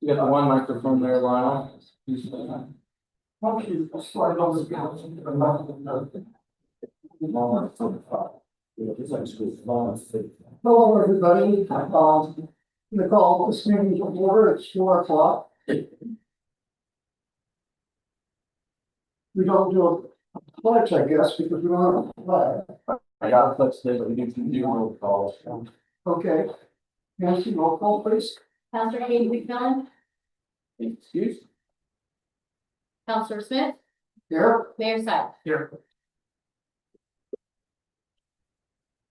You got the one microphone there, Lionel. Hello, everybody. The call this meeting to order. It's 4 o'clock. We don't do a pledge, I guess, because we don't have a flag. I got a flex today, but we need to do roll calls. Okay. Nancy, roll call, please. Counselor Hayden McMillan, Excuse? Counselor Smith, Here. Mayor Sykes. Here.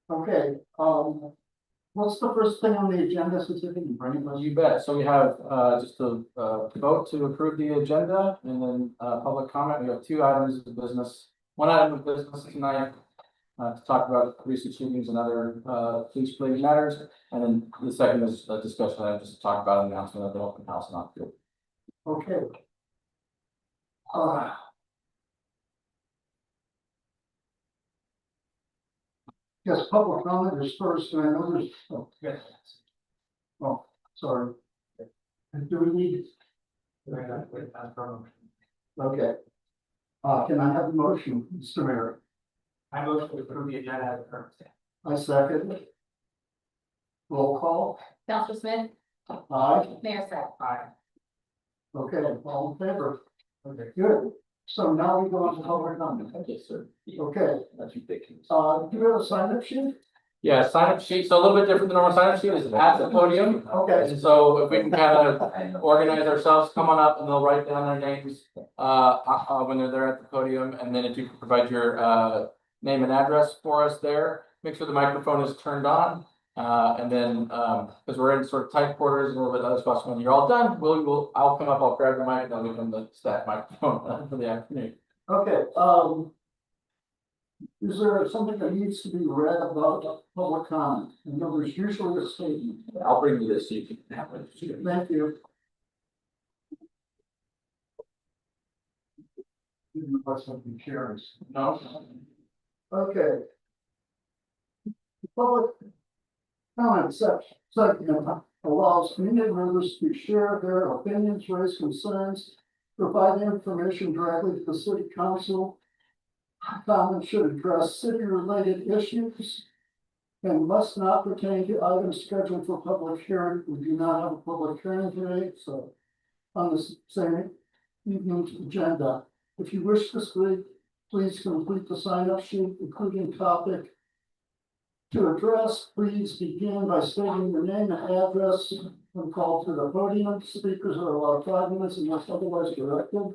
Okay, what's the first thing on the agenda since you didn't bring it? You bet. So we have just a vote to approve the agenda and then public comment. We have 2 items of business. One item of business tonight to talk about recent shootings and other police related matters. And then the second is a discussion item just to talk about an announcement of the open house in Oakfield. Okay. Yes, public comment is first, and I know there's, oh, yes. Oh, sorry. Do we need? Okay. Can I have a motion, Mr. Mayor? I motion to approve the agenda as a current state. I second. Roll call. Counselor Smith, Aye. Mayor Sykes. Aye. Okay, all in favor? Okay. Good. So now we go on to public comment. Yes, sir. Okay, That's ridiculous. do you have a sign up sheet? Yeah, sign up sheet. So a little bit different than normal sign up sheet is at the podium. Okay, And so if we can kind of organize ourselves, come on up and they'll write down their names when they're there at the podium. And then if you could provide your name and address for us there, make sure the microphone is turned on. And then because we're in sort of tight quarters and a little bit other spots, when you're all done, I'll come up, I'll grab the mic and I'll give them the staff microphone for the afternoon. okay, is there something that needs to be read about public comment? I know there's usually a statement. I'll bring you this so you can have it. Thank you. Something carries. No? Okay. Public comment section allows community members to share their opinions, raise concerns, provide information directly to the city council. Comments should address city-related issues and must not pertain to items scheduled for public hearing. We do not have a public hearing today, so on the same evening's agenda. If you wish to speak, please complete the sign-up sheet, including topic. To address, please begin by stating your name and address when called to the podium. Speakers are allowed 5 minutes unless otherwise directed.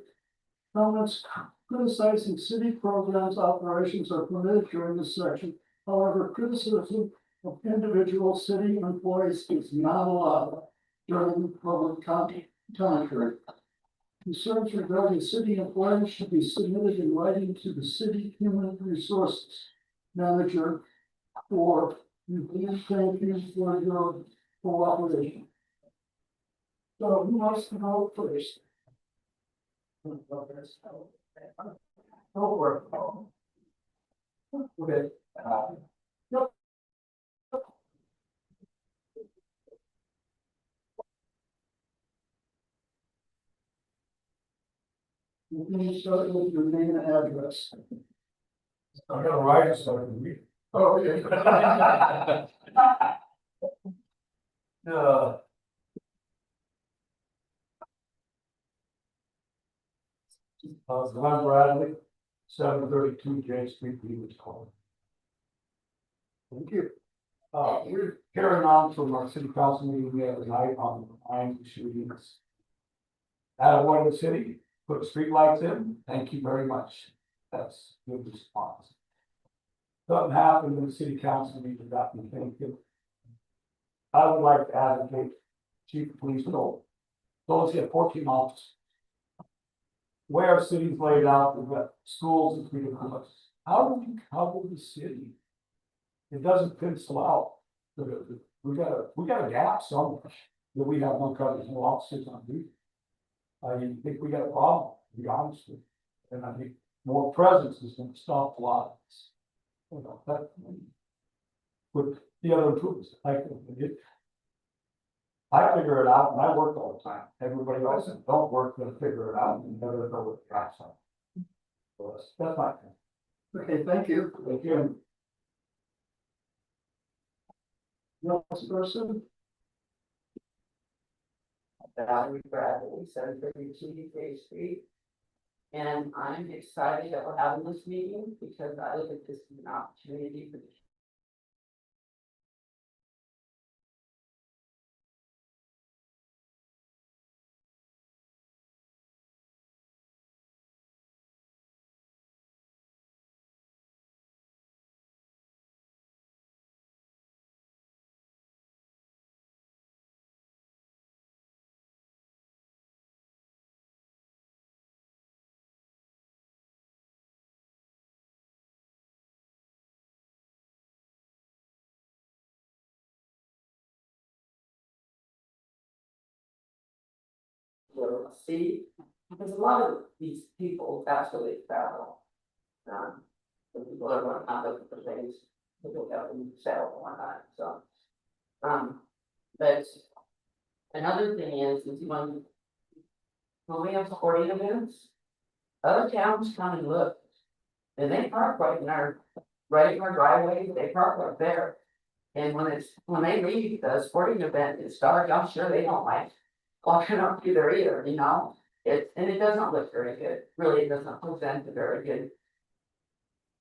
Comments criticizing city programs operations are permitted during this section. However, criticism of individual city employees is not allowed during public commentary. Concerns regarding city employees should be submitted in writing to the city human resources manager for review. Thank you for your cooperation. So who wants to go first? Go for it. Okay. Yep. You can start with your name and address. I'm gonna write it so I can read. Oh, okay. Glenn Bradley, 732 J Street, Beaver's Cove. Thank you. We're carrying on from our city council meeting the other night on the Pine shootings. Out of the city, put streetlights in, thank you very much. That's good response. Something happened in the city council meeting got me thinking. I would like to advocate chief of police Dole. Dole's got 14 officers. Where our city's laid out, we've got schools and freedom clubs. How do we cover the city? It doesn't pencil out. We got a gap somewhere that we have no coverage, no officers on duty. I think we got a problem, to be honest with you. And I think more presence is going to stop a lot of this. You know, that with the other tools, like I figure it out and I work all the time. Everybody else that don't work, they'll figure it out and never know what the tracks are. So that's my thing. Okay, thank you. Thank you. Next person, Valerie Bradley, 732 Bay Street. And I'm excited that we're having this meeting because I look at this as an opportunity for the little see, because a lot of these people, that's what they travel. The people are going out looking for things, to go out and sell and whatnot, so. But another thing is when we have sporting events, other towns come and look. And they park right in our driveway, they park right there. And when they leave the sporting event, it's dark, I'm sure they don't like walking up through there either, you know? It doesn't look very good, really, it doesn't present a very good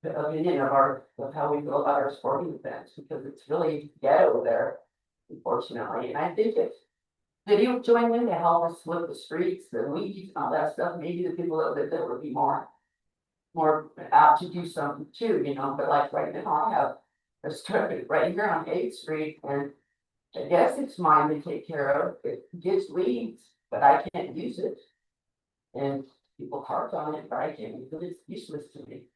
opinion of how we feel about our sporting events, because it's really ghetto there, unfortunately, and I think if video join in to help us with the streets, the weeds, and all that stuff, maybe the people that live there would be more apt to do something too, you know, but like right now, I have a strip right here on 8th Street, and I guess it's mine to take care of, it gets weeds, but I can't use it. And people park on it, but I can't use it, it's useless to me.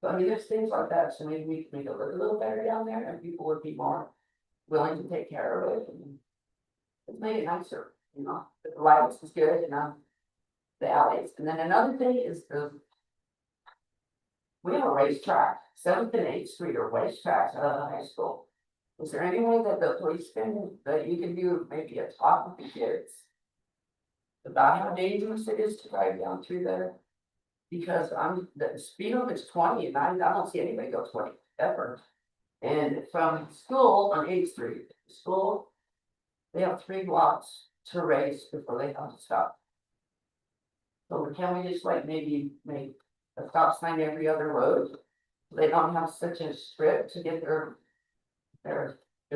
So I mean, there's things like that, so maybe we can make it look a little better down there, and people would be more willing to take care of it, and make it nicer, you know, the lights is good, and the alleys, and then another thing is we have a racetrack, 7th and 8th Street are racetracks out of the high school. Is there any way that the police that you can do maybe a talk with the kids about how dangerous it is to drive down through there? Because the speed limit is 20 and I don't see anybody go 20 ever. And from school on 8th Street, school, they have 3 blocks to race before they have to stop. So can we just like maybe make a stop sign every other road? So they don't have such a strip to get their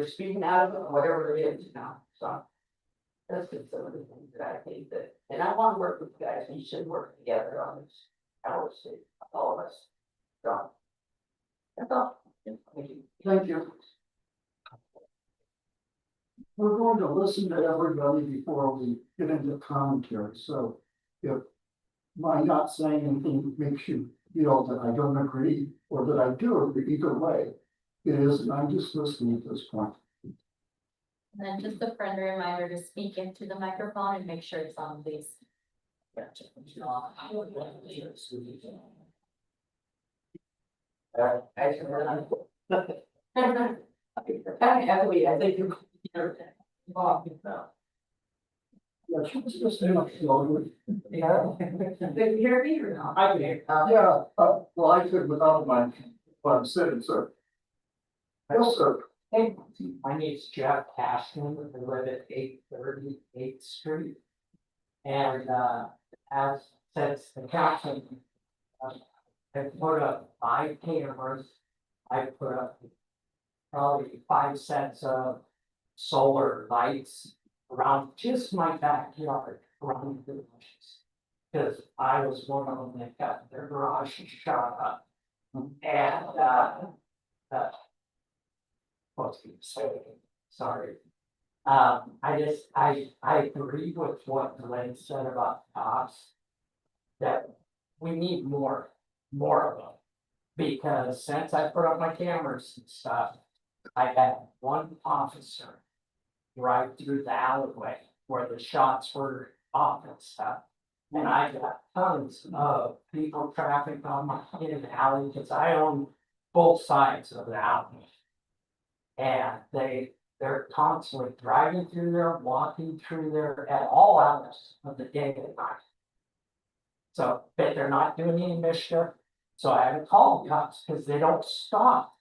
speeding out of it, or whatever it is, you know, so. That's just some of the things that I think that, and I wanna work with you guys, we should work together on this, our city, all of us. So. That's all. Thank you. thank you. We're going to listen to everybody before we get into commentary, so if my not saying anything makes you feel that I don't agree or that I do agree, either way, it is, and I'm just listening at this point. And then just a friendly reminder to speak into the microphone and make sure it's on, please. I think you're. Yeah, she was just enough slowly. Yeah. Did you hear me or not? I can. Yeah, well, I could without my, what I'm saying, sir. Yes, sir. Hey, my name's Jeff Cashman, I live at 838th Street. And, as since the council, I put up 5 cameras, I put up probably 5 sets of solar lights around just my backyard, around the bushes. Cause I was one of them that got their garage shot up. And, what's he saying? Sorry. I agree with what Glenn said about cops. That we need more of them. Because since I put up my cameras and stuff, I had one officer right through the alleyway where the shots were off and stuff. And I got tons of people traffic on my in the alley, because I own both sides of the alley. And They're constantly driving through there, walking through there at all hours of the day and night. So, but they're not doing any mischief, so I haven't called the cops because they don't stop.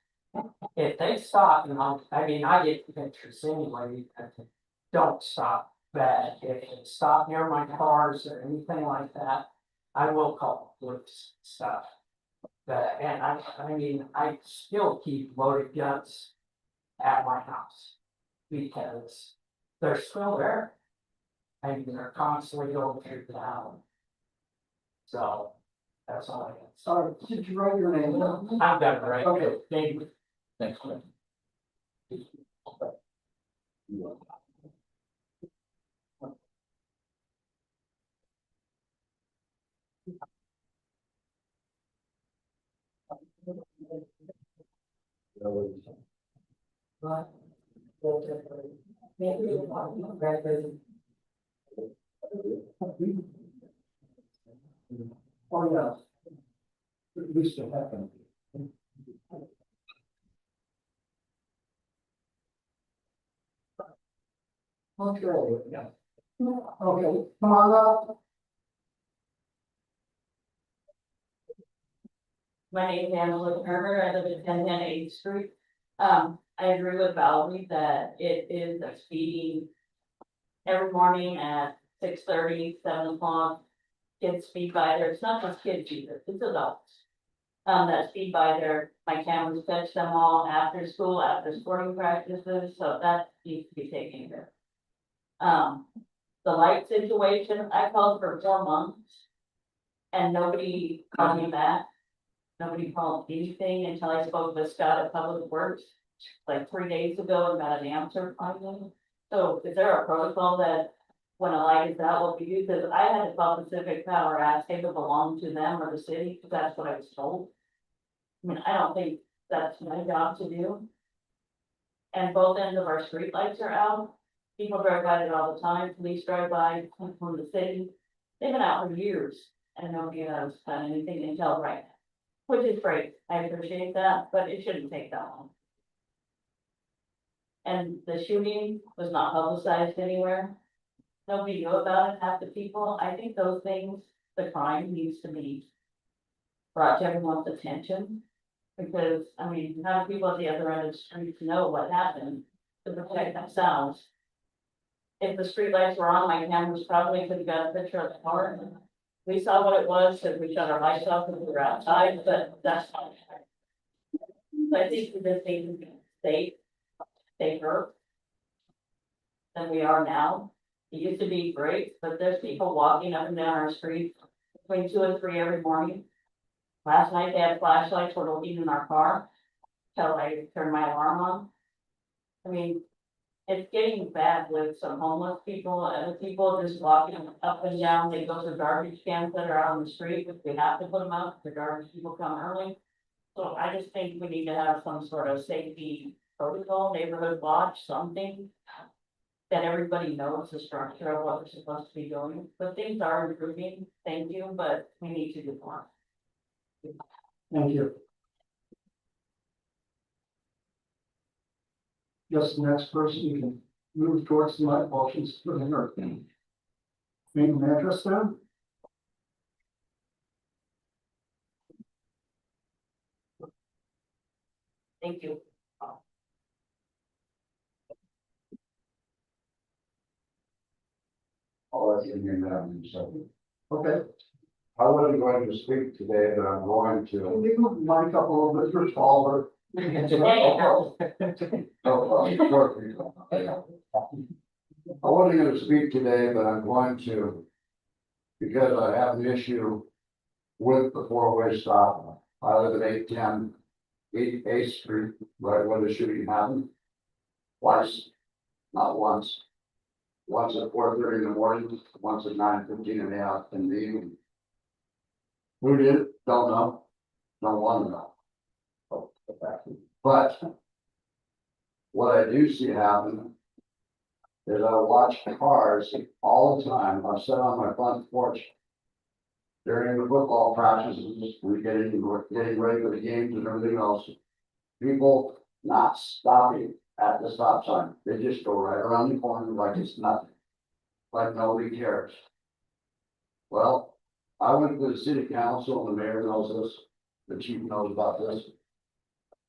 If they stop, and I mean, I get pictures anyway, that they don't stop, but if they stop near my cars or anything like that, I will call police stuff. But, and I mean, I still keep loaded guns at my house. Because they're still there. I mean, they're constantly going through the town. So, that's all I can say. Sorry, did you write your name down? I've got it right. Okay. Thank you. Thanks, man. Oh, yeah. At least it happened. Okay. Okay, come on up. My name is Angela Turner, I live at 1010 8th Street. I agree with Valerie that it is a speeding. Every morning at 6:30, 7 o'clock, kids speed by there, it's not just kids either, it's adults. That speed by there, my cameras catch them all after school, after sporting practices, so that needs to be taken care of. The light situation, I called for 4 months. And nobody called me back. Nobody called anything until I spoke with Scott at Public Works, like 3 days ago, and got an answer finally. So is there a protocol that when a light is out, what we do? Because I had to call Pacific Power, ask if it belonged to them or the city, because that's what I was told. I mean, I don't think that's my job to do. And both ends of our street lights are out. People drive by it all the time. Police drive by from the city. They've been out for years and nobody has done anything until right now. Which is great. I appreciate that, but it shouldn't take that long. And the shooting was not publicized anywhere. Nobody knew about it, half the people. I think those things, the crime needs to be brought to everyone's attention. Because, I mean, none of people at the other end of the street know what happened to protect themselves. If the streetlights were on, my cameras probably could have got a picture of the car. We saw what it was, so we shut our lights off when we were outside, but that's not. So I think this thing is safe, safer than we are now. It used to be great, but there's people walking up and down our street between 2 and 3 every morning. Last night they had flashlights, were looking in our car till I turned my alarm on. I mean, it's getting bad with some homeless people and the people just walking up and down. They go to garbage cans that are out on the street, which we have to put them out, the garbage people come early. So I just think we need to have some sort of safety protocol, neighborhood watch, something. That everybody knows the structure of what we're supposed to be doing, but things are improving, thank you, but we need to do more. Thank you. Just the next person, you can move towards the light while she's putting her thing. Name and address then? Thank you. I'll let you hear that in a second. Okay. I wasn't going to speak today, but I'm going Can to. you move the mic up a little bit, you're taller. There you go. I wasn't going to speak today, but I'm going to. Because I have an issue with the four-way stop. I live at 810 8th Street, right where the shooting happened. Twice, not once. Once at 4:30 in the morning, once at 9:15 in the evening. Who did it? Don't know. Don't want to know. But what I do see happen is I watch cars all the time. I sit on my front porch during the football practices, we're getting ready for the games and everything else. People not stopping at the stop sign. They just go right around the corner like it's nothing. Like nobody cares. Well, I went to the city council, and the mayor knows this, the chief knows about this.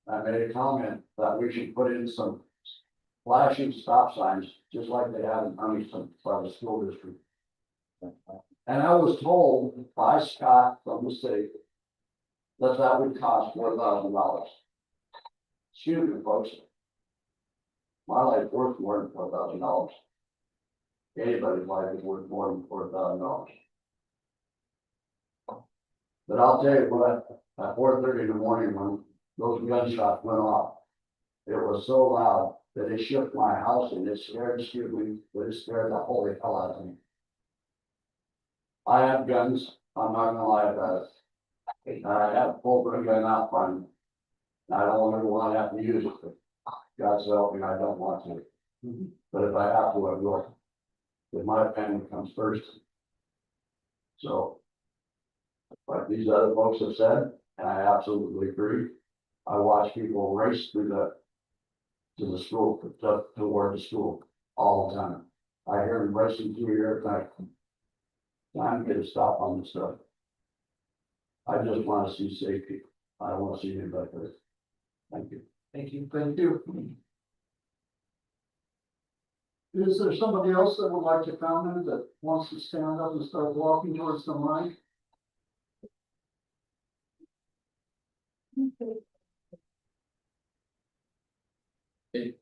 I made a comment that we should put in some flashing stop signs, just like they have in Huntington by the school district. And I was told by Scott from the city that that would cost $4,000. Excuse me, folks. My life's worth more than $4,000. Anybody's life is worth more than $4,000. But I'll tell you what, at 4:30 in the morning when those gunshots went off, it was so loud that it shook my house and it scared, excuse me, but it scared the holy hell out of me. I have guns, I'm not gonna lie about it. I have pulled a gun out front. I don't ever want to have to use it, but God's help me, I don't want to. But if I have to, I will. If my family comes first. So. Like these other folks have said, and I absolutely agree. I watch people race through to the school, toward the school all the time. I hear them racing through here at night. Time to get a stop on this stuff. I just want to see safety. I don't want to see anybody hurt. Thank you. Thank you. Thank you. Is there somebody else that would like to comment that wants to stand up and start walking towards the mic? Can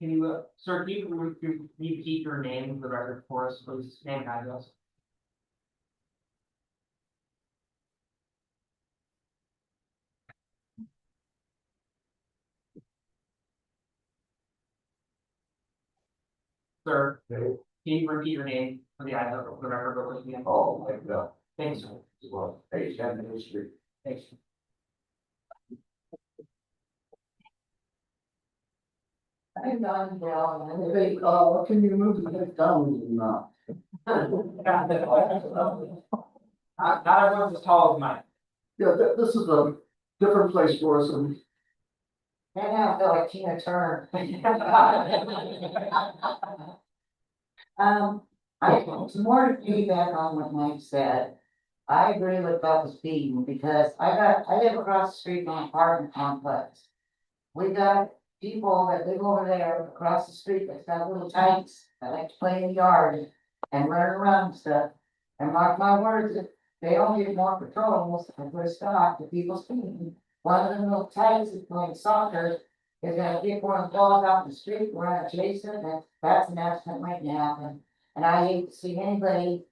you, sir, can you repeat your name for the record for us, please, name and address? Sir, can you repeat your name for the address for the record, real quick again? Oh, my God. Thanks, sir. Well, 810 Main Street. Thanks. I'm done, Bill. Hey, can you move the head down and not? Not everyone's as tall as mine. Yeah, this is a different place for us and Right now, I feel like Tina Turner. It's more to piggyback on what Mike said. I agree with about the speeding because I live across the street from an apartment complex. We got people that live over there across the street that's got little tykes that like to play in the yard and run around and stuff. And mark my words, if they don't get more patrols and put a stop to people speeding. One of them little tykes is playing soccer, is gonna kick one of the balls out in the street, we're gonna chase it, and that's an accident waiting to happen. And I hate to see anybody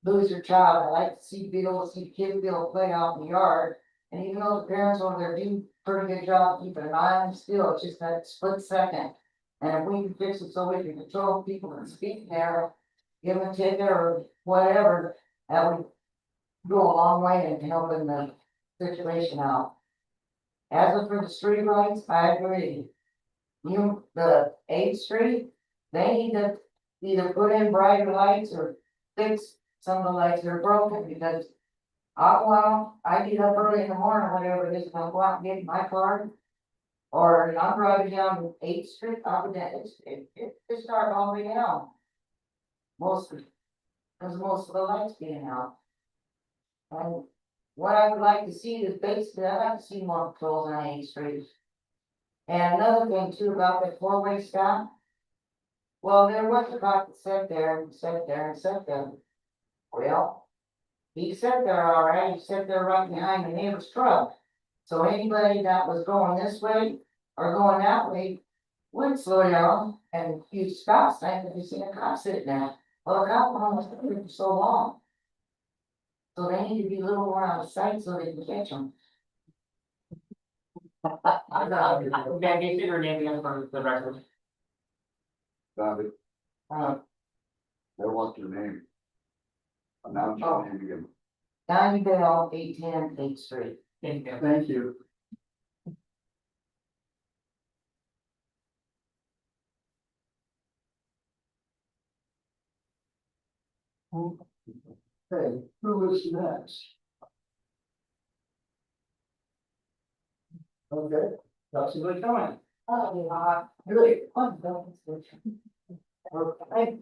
lose their child. I like to see kids be able to play out in the yard. And even though the parents over there do a pretty good job keeping an eye on them still, it's just that split second. And if we can fix it so we can control people that speak there, give them a ticket or whatever, that would go a long way in helping the situation out. As for the street lights, I agree. The 8th Street, they need to either put in brighter lights or fix some of the lights that are broken because I'll go out, I get up early in the morning, whatever it is, I'll go out and get in my car. Or I'm driving down 8th Street, it's dark all the way down. Mostly, because most of the lights being out. And what I would like to see is basically, I'd like to see more patrols on 8th Street. And another thing too about the 4-way stop. Well, there was a cop that sat there and sat there and sat there. Well, he sat there all right, he sat there right behind the neighbor's truck. So anybody that was going this way or going that way would slow down and use stop sign if you see a cop sitting there. Well, the cop was there for so long. So they need to be a little more out of sight so they can catch them. Okay, can you say your name again for the record? Bobby, what's your name? Announce your name again. Donnie Bell, 810 8th Street. Thank you. thank you. Okay, who is next? Okay, That's a good comment. Really? I'm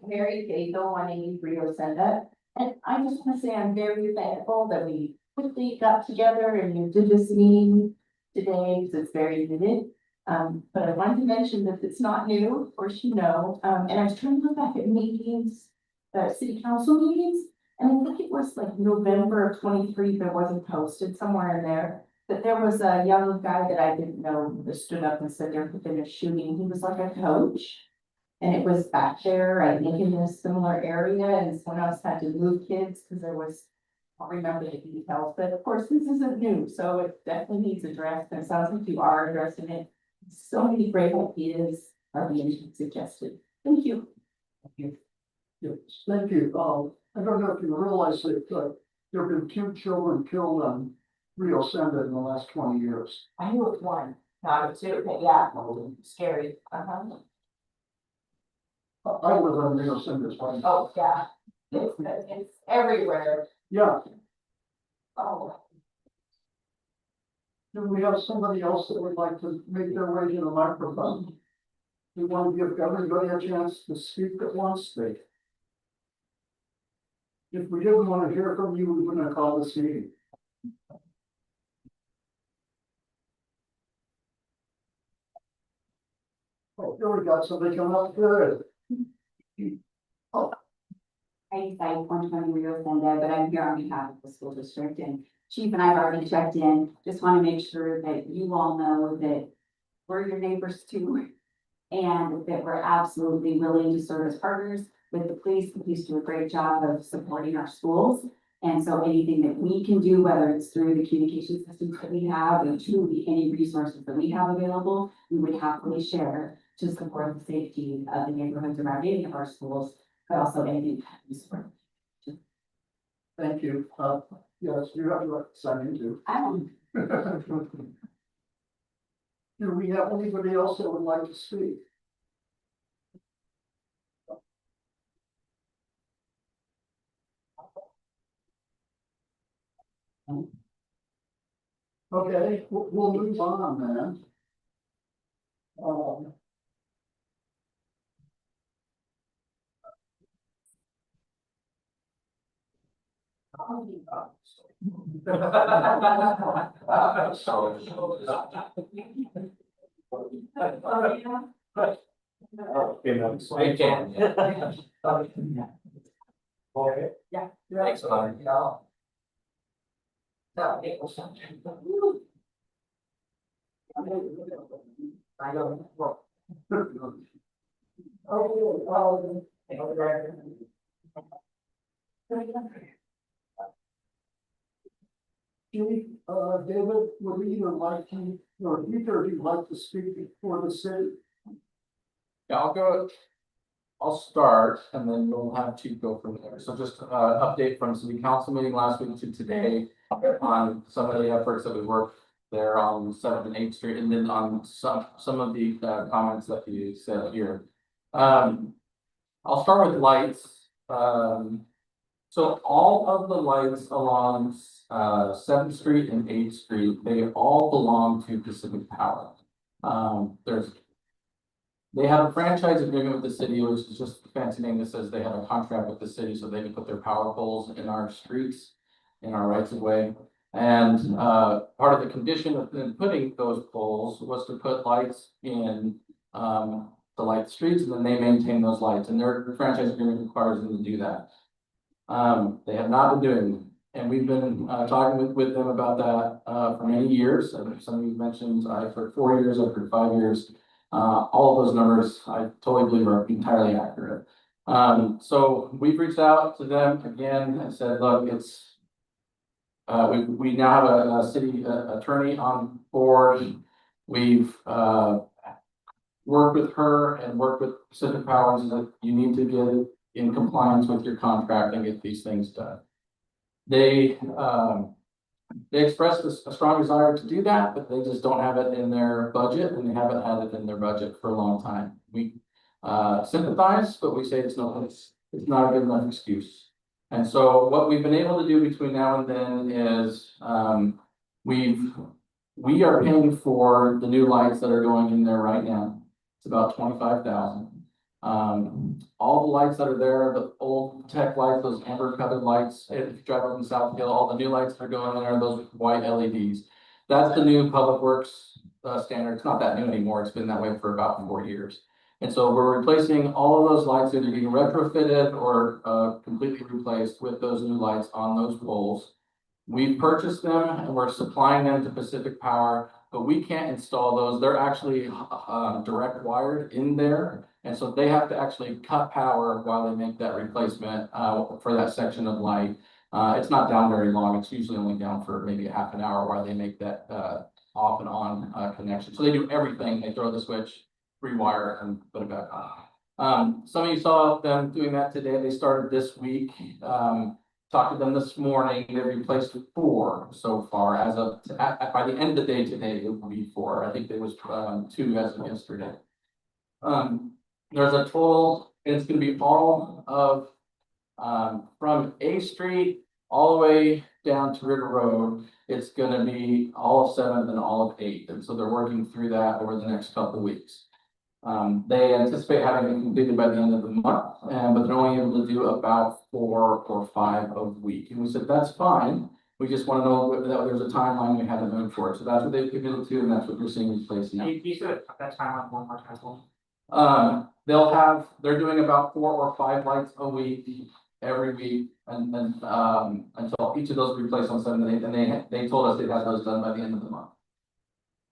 Mary Cahill, 183 Osenda, and I just want to say I'm very thankful that we quickly got together and you did this meeting today, because it's very needed. But I wanted to mention that it's not new, of course you know, and I was trying to look back at meetings, city council meetings, and I think it was like November of 23, but it wasn't posted somewhere in there. But there was a young guy that I didn't know that stood up and said there had been a shooting. He was like a coach. And it was back there, I think in a similar area, and someone else had to move kids because there was, I don't remember the details, but of course, this isn't new, so it definitely needs addressed, and it sounds like you are addressing it. So many great ideas are being suggested. Thank you. Yes, thank you. I don't know if you realize that, there have been 2 children killed on Rio Senda in the last 20 years. I knew it was one, not two, but yeah, scary. I live on Rio Senda as well. Oh, yeah, it's everywhere. Yeah, Oh. do we have somebody else that would like to make their way to the microphone? We want to give everybody a chance to speak at once, if we didn't want to hear from you, we wouldn't have called this meeting. Oh, here we got somebody coming up, good. I site 120 Rio Senda, but I'm here on behalf of the school district, and Chief and I have already checked in. Just want to make sure that you all know that we're your neighbors too. And that we're absolutely willing to serve as partners with the police. The police do a great job of supporting our schools. And so anything that we can do, whether it's through the communication systems that we have, or truly any resources that we have available, we would happily share to support the safety of the neighborhoods around any of our schools, but also anything that we support. Thank you. Yes, you have to sign into. I don't Do we have anybody else that would like to speak? Okay, we'll move on then. I can, yeah. Thanks, Connor. I don't. Chief, David, would either like to, or either of you like to speak for the city? Yeah, I'll start and then we'll have Chief go from there. So just update from city council meeting last week to today on some of the efforts that we worked there on 7th and 8th Street, and then on some of the comments that you said here. I'll start with lights. So all of the lights along 7th Street and 8th Street, they all belong to Pacific Power. They have a franchise agreement with the city, which is just a fancy name that says they have a contract with the city so they can put their power poles in our streets, in our rights of way. And part of the condition of them putting those poles was to put lights in the light streets, and then they maintain those lights, and their franchise agreement requires them to do that. They have not been doing, and we've been talking with them about that for many years. Some of you mentioned I've heard 4 years, I've heard 5 years. All of those numbers I totally believe are entirely accurate. So we've reached out to them again and said, look, it's we now have a city attorney on board. We've worked with her and worked with Pacific Power and that you need to get in compliance with your contract and get these things done. They expressed a strong desire to do that, but they just don't have it in their budget, and they haven't had it in their budget for a long time. We sympathize, but we say it's not a good enough excuse. And so what we've been able to do between now and then is we've We are paying for the new lights that are going in there right now. It's about 25,000. All the lights that are there, the old tech lights, those amber colored lights, if you drive up in South Hill, all the new lights that are going in there, those white LEDs. That's the new Public Works standard. It's not that new anymore. It's been that way for about 4 years. And so we're replacing all of those lights, either being retrofitted or completely replaced with those new lights on those poles. We've purchased them and we're supplying them to Pacific Power, but we can't install those. They're actually direct wired in there. And so they have to actually cut power while they make that replacement for that section of light. It's not down very long. It's usually only down for maybe a half an hour while they make that off and on connection. So they do everything. They throw the switch, rewire, and put it back on. Some of you saw them doing that today. They started this week. Talked to them this morning. They replaced 4 so far. As of by the end of the day today, it will be 4. I think there was 2 as of yesterday. There's a total, and it's going to be all of from A Street all the way down to River Road. It's going to be all of 7th and all of 8th, and so they're working through that over the next couple of weeks. They anticipate having it completed by the end of the month, but they're only able to do about 4 or 5 a week. And we said, that's fine. We just want to know that there's a timeline we haven't moved for it. So that's what they've committed to, and that's what we're seeing in place now. You said that timeline one more time. They're doing about 4 or 5 lights a week, every week, and then until each of those are replaced on 7 and 8, and they told us they'd have those done by the end of the month.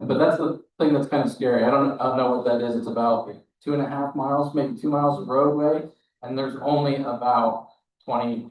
But that's the thing that's kind of scary. I don't know what that is. It's about 2.5 miles, maybe 2 miles of roadway, and there's only about 20.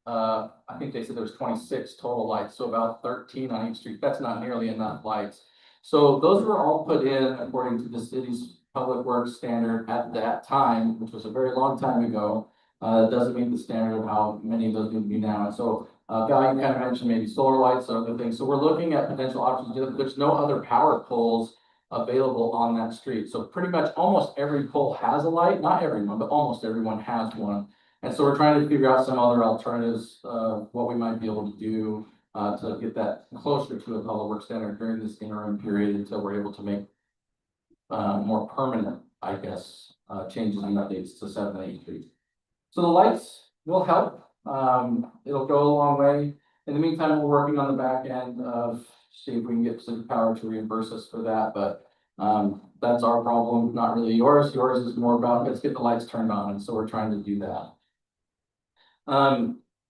I think they said there's 26 total lights, so about 13 on each street. That's not nearly enough lights. So those were all put in according to the city's Public Works standard at that time, which was a very long time ago. It doesn't meet the standard of how many of those need to be now. And so Val, you kind of mentioned maybe solar lights or other things. So we're looking at potential options. There's no other power poles available on that street. So pretty much almost every pole has a light, not everyone, but almost everyone has one. And so we're trying to figure out some other alternatives, what we might be able to do to get that closer to a Public Works standard during this interim period until we're able to make more permanent, I guess, changes and updates to 7 and 8 streets. So the lights will help. It'll go a long way. In the meantime, we're working on the back end of see if we can get Pacific Power to reimburse us for that, but that's our problem, not really yours. Yours is more about let's get the lights turned on, and so we're trying to do that.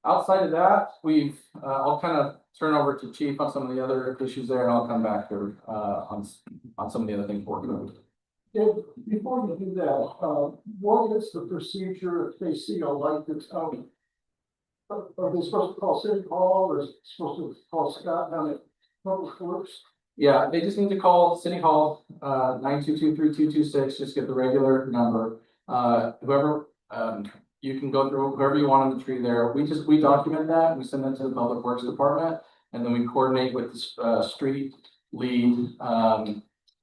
Outside of that, I'll kind of turn over to Chief on some of the other issues there, and I'll come back to on some of the other things we're working on. Before you do that, what is the procedure if they see a light that's out? Are they supposed to call City Hall or is it supposed to call Scott down at Public Works? Yeah, they just need to call City Hall, 922-3226, just get the regular number. Whoever, you can go through whoever you want on the tree there. We document that, we send that to the Public Works Department, and then we coordinate with the street lead,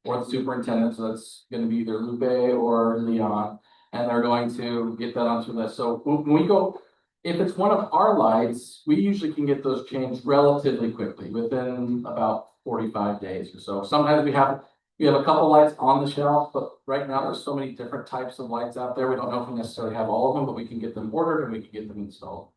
or the superintendent, so that's gonna be either Lupe or Leon, and they're going to get that onto the list. So when we go, if it's one of our lights, we usually can get those changed relatively quickly, within about 45 days or so. Sometimes we have a couple lights on the shelf, but right now there's so many different types of lights out there. We don't know if we necessarily have all of them, but we can get them ordered and we can get them installed.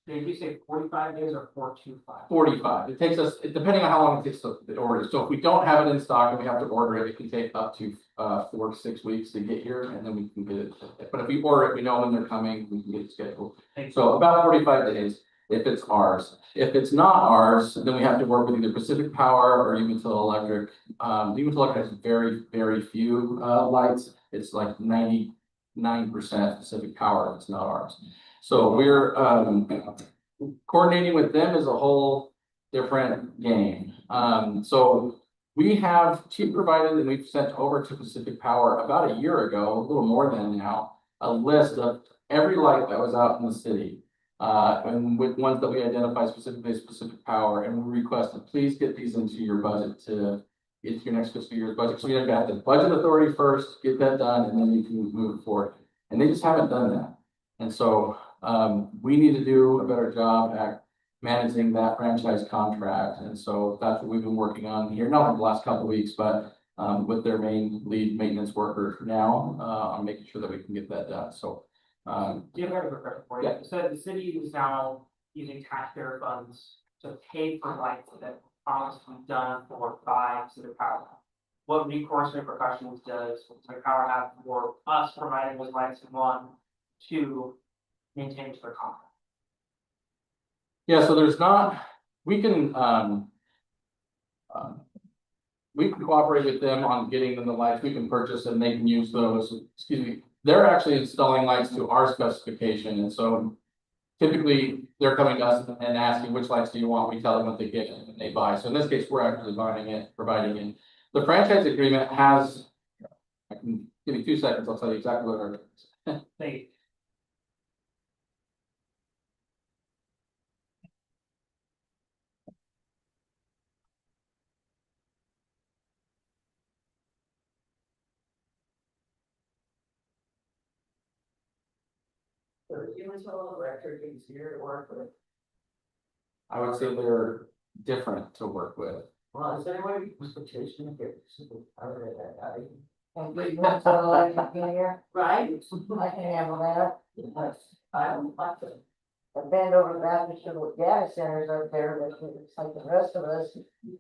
Did you say 45 days or 425? 45. It takes us, depending on how long it takes to order. So if we don't have it in stock and we have to order it, it can take up to 4 to 6 weeks to get here, and then we can get it. But if we order it, we know when they're coming, we can get it scheduled. So about 45 days if it's ours. If it's not ours, then we have to work with either Pacific Power or Umatilla Electric. Umatilla Electric has very, very few lights. It's like 99% Pacific Power. It's not ours. So we're coordinating with them is a whole different game. So we have Chief provided, and we've sent over to Pacific Power about a year ago, a little more than now, a list of every light that was out in the city. And with ones that we identify specifically as Pacific Power, and we requested, please get these into your budget to get to your next fiscal year's budget. So we have got the budget authority first, get that done, and then you can move forward. And they just haven't done that. And so we need to do a better job at managing that franchise contract. And so that's what we've been working on here, not in the last couple of weeks, but with their main lead maintenance worker now, on making sure that we can get that done. So, Do you have a question for you? Yeah. So the city is now using taxpayer funds to pay for lights that promised to be done for 5 Cedar Power. What recourse or repercussions does Cedar Power have for us providing those lights and one to maintain to their contract? yeah, so there's not, we can, we can cooperate with them on getting them the lights, we can purchase and they can use those, excuse me. They're actually installing lights to our specification, and so typically they're coming to us and asking which lights do you want, we tell them what they get and they buy. So in this case, we're actually buying it, providing it. The franchise agreement has, I can give you 2 seconds, I'll tell you exactly what it is. They, So you and total electric is here to work with. I would say they're different to work with. Well, is there any way we can petition to get Cedar Power at that guy? And we want to let it be here, Right? I can handle that. Yes, I don't like to. I've been over the Baptist data centers out there, but it's like the rest of us. If you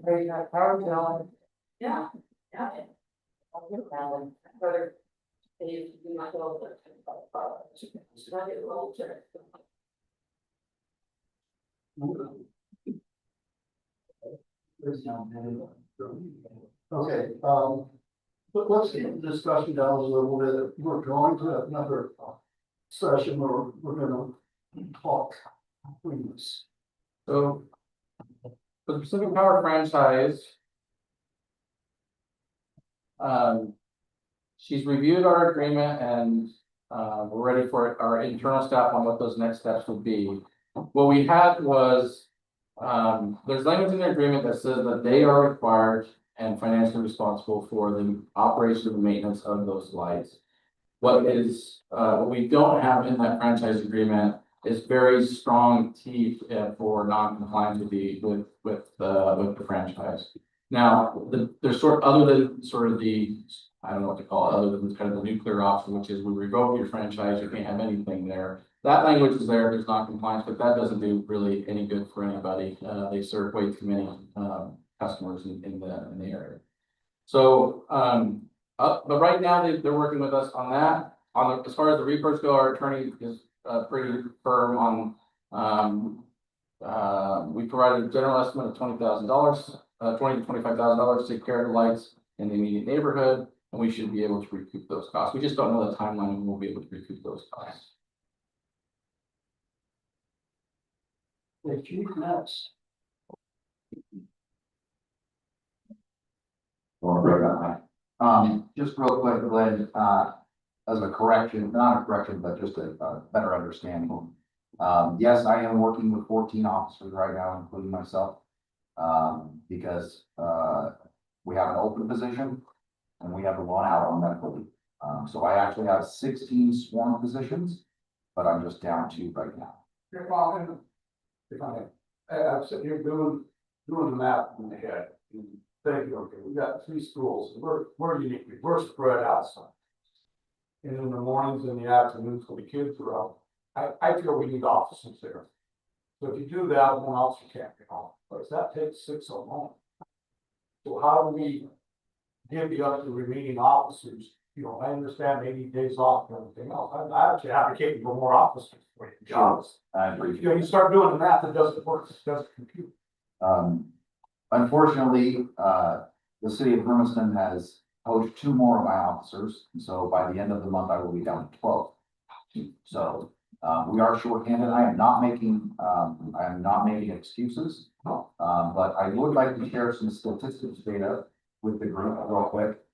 raise our power bill, Yeah, yeah. I'll get around them. Whether they do not go over. It's not a little trick. Okay, let's get the discussion down a little bit. We're going to another session where we're gonna talk. Please. So for the Pacific Power franchise. She's reviewed our agreement and we're ready for our internal staff on what those next steps would be. What we had was, there's language in the agreement that says that they are required and financially responsible for the operation and maintenance of those lights. What we don't have in that franchise agreement is very strong teeth for non-compliance with the franchise. Now, there's other than sort of the, I don't know what to call it, other than kind of the nuclear option, which is we revoke your franchise, you can't have anything there. That language is there, there's non-compliance, but that doesn't do really any good for anybody. They serve way too many customers in the area. So, but right now they're working with us on that. As far as the repurchase go, our attorney is pretty firm on. We provided a general estimate of $20,000, $20,000 to $25,000 to take care of the lights in the immediate neighborhood, and we should be able to recoup those costs. We just don't know the timeline when we'll be able to recoup those costs. The chief next. Just real quick, Glenn, as a correction, not a correction, but just a better understanding. Yes, I am working with 14 officers right now, including myself. Because, we have an open position and we have the one out on medical leave. So I actually have 16 sworn positions, but I'm just down 2 right now. You're talking, I'm sitting here doing the math in the head. Thinking, okay, we got 3 schools, we're unique, we're spread out some. And in the mornings and the afternoons when the kids are out, I feel we need officers there. So if you do that, one officer can't get home, but that takes 6 alone. So how do we give the other remaining officers, you know, I understand they need days off and everything else, I'm actually advocating for more officers for your jobs. I agree. You know, you start doing the math, it doesn't work, it doesn't compute. Unfortunately, the city of Hermiston has poached 2 more of my officers, and so by the end of the month, I will be down to 12. So, we are shorthanded. I am not making excuses. But I would like to share some statistics data with the group real quick.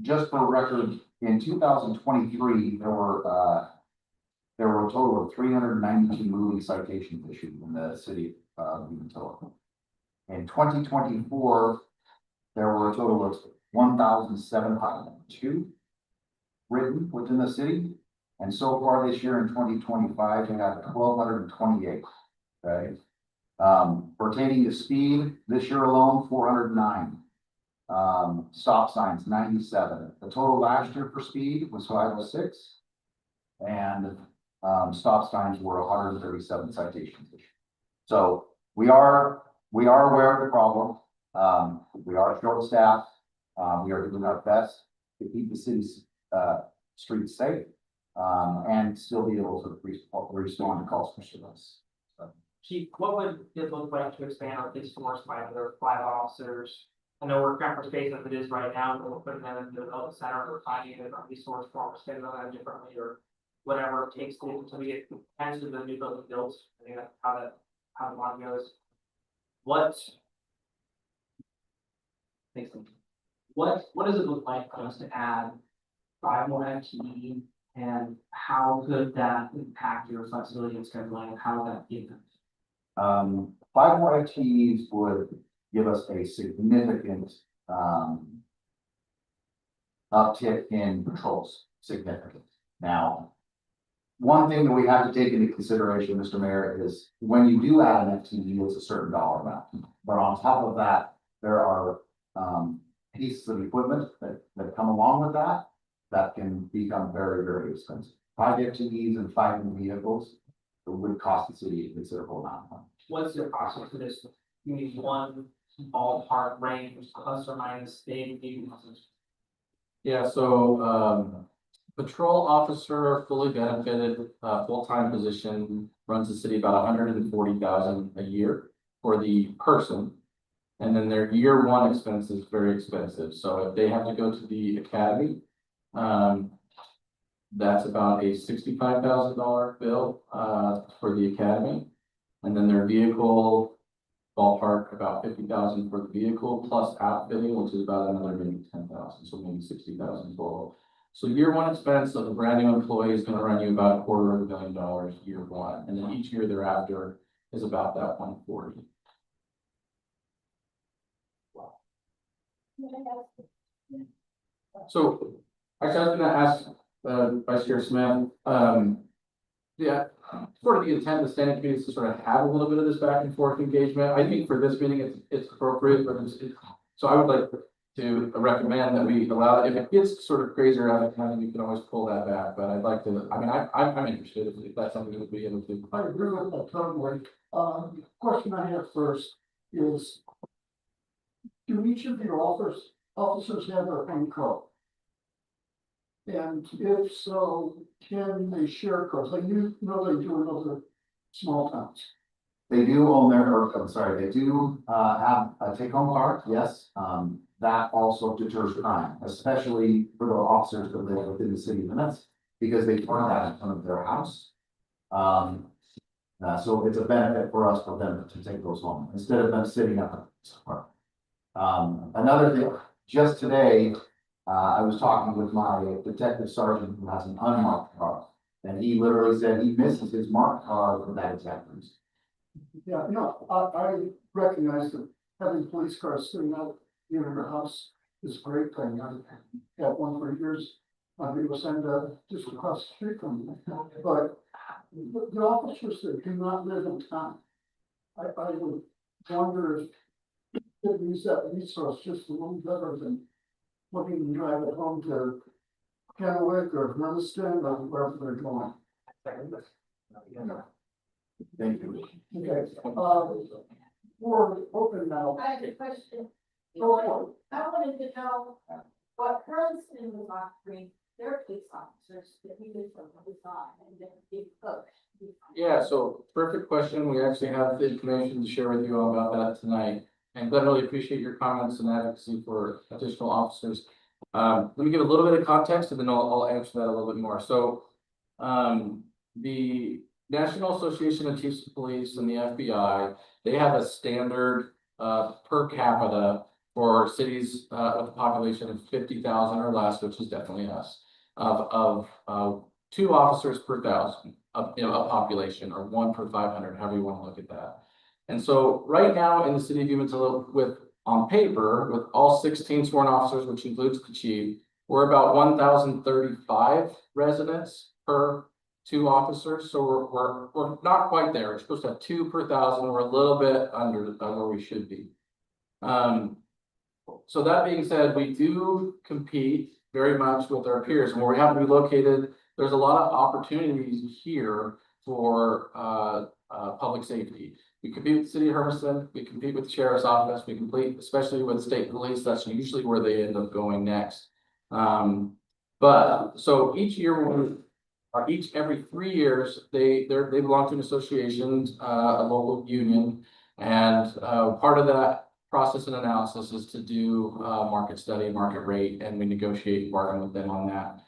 Just for record, in 2023, there were a total of 392 moving citations issued in the city of Umatilla. In 2024, there were a total of 1,702 written within the city, And so far this year in 2025, we have 1,228, okay? Pertaining to speed, this year alone, 409. Stop signs, 97. The total last year for speed was 506. And, stop signs were 137 citations. So we are aware of the problem. We are short-staffed. We are doing our best to keep the city's, streets safe. And still be able to respond to calls for service. Chief, what would it look like to expand our police force by another 5 officers? I know we're cramped for space as it is right now, but we're putting them in the development center, we're finding a different resource for them, spending them differently, or whatever it takes to, until we get potentially the new building built. I think that's how the line goes. What does it look like for us to add 5 more FTE, and how could that impact your flexibility and scheduling, and how would that be impacted? 5 more FTEs would give us a significant, uptick in patrols, significant. Now, one thing that we have to take into consideration, Mr. Mayor, is when you do add an FTE, it's a certain dollar amount. But on top of that, there are, pieces of equipment that come along with that can become very, very expensive. 5 FTEs and 5 new vehicles, it would cost the city a considerable amount of money. What's the process for this? You need one ballpark range, plus or minus, maybe. Yeah, so, patrol officer, fully benefited, full-time position, runs the city about 140,000 a year for the person. And then their year 1 expense is very expensive, so if they have to go to the academy, that's about a $65,000 bill, for the academy. And then their vehicle, ballpark about 50,000 for the vehicle, plus outfitting, which is about another maybe 10,000, so maybe 60,000 total. So year 1 expense of a brand new employee is gonna run you about $250,000 year 1, and then each year thereafter is about that 140. So, actually, I was gonna ask, Vice Chair Smith, yeah, sort of the intent of the standing committee is to sort of have a little bit of this back and forth engagement. I think for this meeting, it's appropriate, but so I would like to recommend that we allow, if it gets sort of crazier out of hand, you can always pull that back, but I'd like to, I mean, I'm interested if that's something that we'd be able to. I agree with that totally. The question I have first is, do each of your officers have their own car? And if so, can they share cars? Like you know they do in other small towns. They do own their, or I'm sorry, they do have a take-home car, yes. That also deters crime, especially for the officers that live within the city limits, because they park that in front of their house. So it's a benefit for us for them to take those home instead of them sitting up in the park. Another thing, just today, I was talking with my detective sergeant who has an unmarked car, and he literally said he misses his marked car for that exact reason. Yeah, no, I recognize that having police cars sitting out in your house is a great thing. I've had one for years. It was just across the street from me. But the officers that do not live in town, I would wonder if they could use that resource just a little better than looking to drive it home to Kennewick or Hermiston or wherever they're going. Thank you. Okay, we're open now. I have a question. Go I wanted to know what Hermiston was offering their police officers that we did from the design and then big push. Yeah, so perfect question. We actually have the information to share with you all about that tonight. And Glenn, really appreciate your comments and advocacy for additional officers. Let me give a little bit of context and then I'll answer that a little bit more. So, the National Association of Chiefs of Police and the FBI, they have a standard per capita for cities with a population of 50,000 or less, which is definitely us, of 2 officers per 1,000 of a population, or 1 per 500, however you want to look at that. And so right now in the city of Umatilla, with on paper, with all 16 sworn officers, which includes the chief, we're about 1,035 residents. per 2 officers, so we're not quite there. We're supposed to have 2 per 1,000. We're a little bit under where we should be. So that being said, we do compete very much with our peers, and where we happen to be located, there's a lot of opportunities here for public safety. We compete with the city of Hermiston, we compete with the sheriff's office, we compete especially with state police. That's usually where they end up going next. But so each year or every 3 years, they belong to an association, a local union, and part of that process and analysis is to do market study, market rate, and we negotiate bargain with them on that.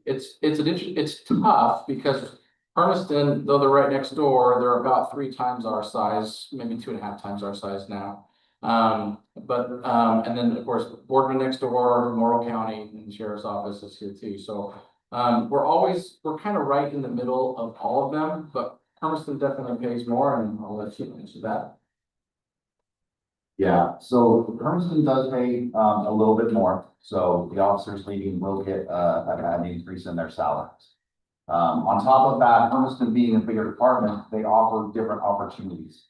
It's tough because Hermiston, though they're right next door, they're about 3 times our size, maybe 2.5 times our size now. And then of course, Boardman next door, Morrow County, and the sheriff's office is here too. So we're kind of right in the middle of all of them, but Hermiston definitely pays more, and I'll let you answer that. Yeah, so Hermiston does pay a little bit more, so the officers leaving will get an increase in their salaries. On top of that, Hermiston being a bigger department, they offer different opportunities.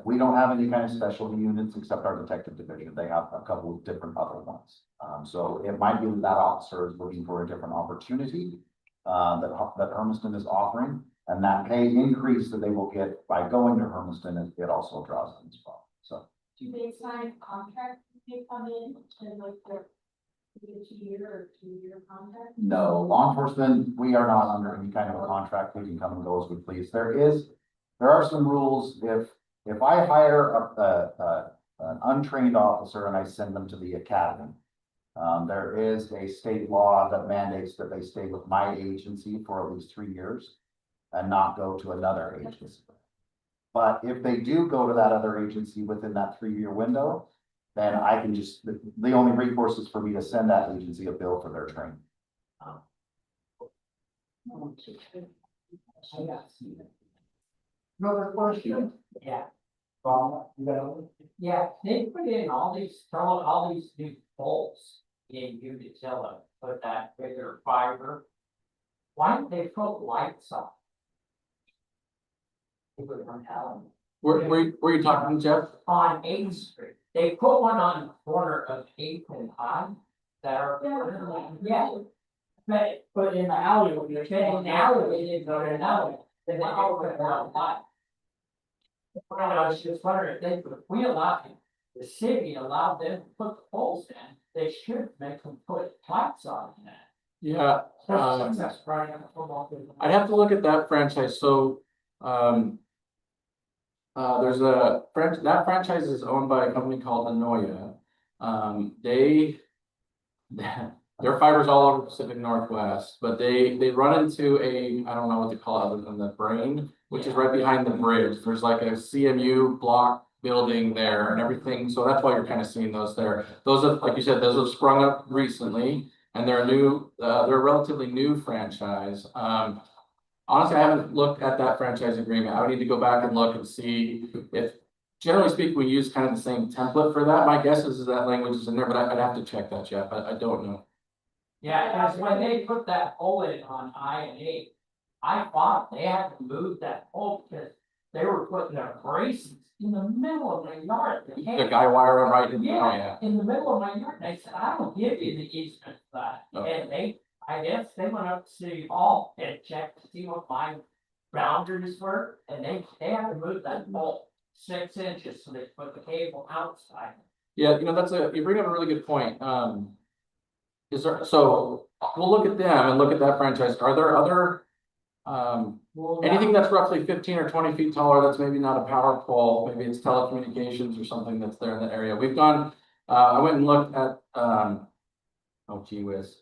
We don't have any kind of specialty units except our detective division. They have a couple of different other ones. So it might be that officer is looking for a different opportunity that Hermiston is offering. And that pay increase that they will get by going to Hermiston, it also draws them as well. So. Do they sign contracts when they come in and like their 2-year or 2-year contract? No, law enforcement, we are not under any kind of a contract. We can come and go as we please. There are some rules. If I hire an untrained officer and I send them to the academy, there is a state law that mandates that they stay with my agency for at least 3 years. And not go to another agency. But if they do go to that other agency within that 3-year window, then I can just, the only recourse is for me to send that agency a bill for their training. Another question? Yeah. Yeah, they put in all these new bolts in Umatilla, put that bigger fiber. Why don't they put lights on? Where you talking, Jeff? On 8th Street, they put one on the corner of 8th and High that are, yeah. But in the alley, when you're in the alley, they didn't go in the alley, then they all put it on light. I was just wondering, if we allowed, the city allowed them to put the poles in, they should make them put lights on that. Yeah, That's right. I'd have to look at that franchise. So, there's that franchise is owned by a company called Anoya. Their fiber's all over the Pacific Northwest, but they run into I don't know what to call it other than the brain, which is right behind the bridge. There's like a CMU block building there and everything. So that's why you're kind of seeing those there. Those have, like you said, those have sprung up recently, and they're a relatively new franchise. Honestly, I haven't looked at that franchise agreement. I would need to go back and look and see if, generally speaking, we use kind of the same template for that. My guess is that language is in there, but I'd have to check that, Jeff. I don't know. Yeah, because when they put that pole in on I and 8, I thought they had to move that pole because they were putting their braces in the middle of my yard. The guy wire on right in, Yeah, in the middle of my yard. They said, I will give you the easement for that. Okay. And I guess they went up to City Hall and checked to see what my boundaries were, and they had to move that pole 6 inches, so they put the cable outside. Yeah, you bring up a really good point. So we'll look at them and look at that franchise. Are there other, anything that's roughly 15 or 20 feet taller, that's maybe not a power pole, maybe it's telecommunications or something that's there in that area? We've gone, I went and looked at, oh gee whiz,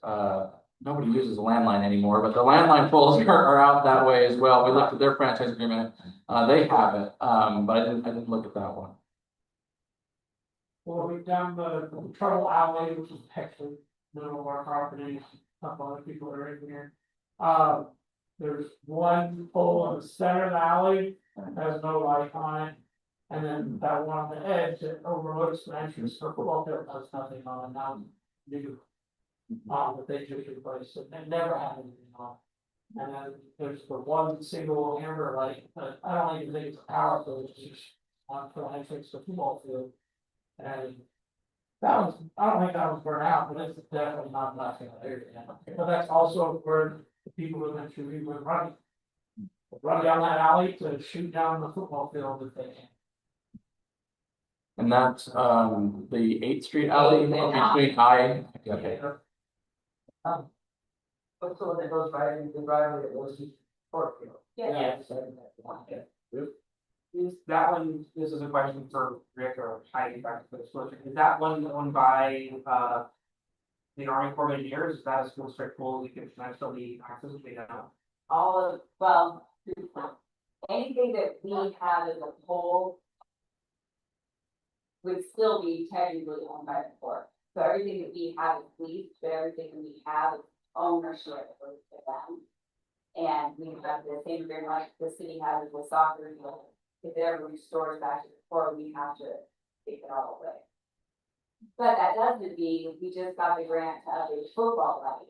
nobody uses a landline anymore, but the landline poles are out that way as well. We looked at their franchise agreement. They have it, but I didn't look at that one. Well, we've done the Trouble Alley, which is actually middle of our property, a couple other people are in here. There's one pole in the center of the alley, that has no light on it. And then that one on the edge that overlooks the entrance for football field has nothing on it now. New. That they just replaced it, and never had anything on. And then there's the one single amber light, but I don't even think it's powerful, it's just on for entrance to football field. And that was, I don't think that was burnt out, but it's definitely not nothing there. But that's also where the people who eventually would run. Run down that alley to shoot down the football field if they can. And that's, the 8th Street alley between okay. What's the one that goes right into the driveway that goes to Portfield? Yeah. That one, this is a question for Rick or Heidi, back to the solicitor, is that one owned by, the Army Corps of Engineers, is that a school district pool, we can still be access, we know? All of, well, anything that we have as a whole would still be technically owned by the court. So everything that we have is leased, but everything that we have is ownership of them. And we have the same agreement like the city has with soccer, you know, if it ever restores back to the court, we have to take it all away. But that doesn't mean, we just got the grant to update football light.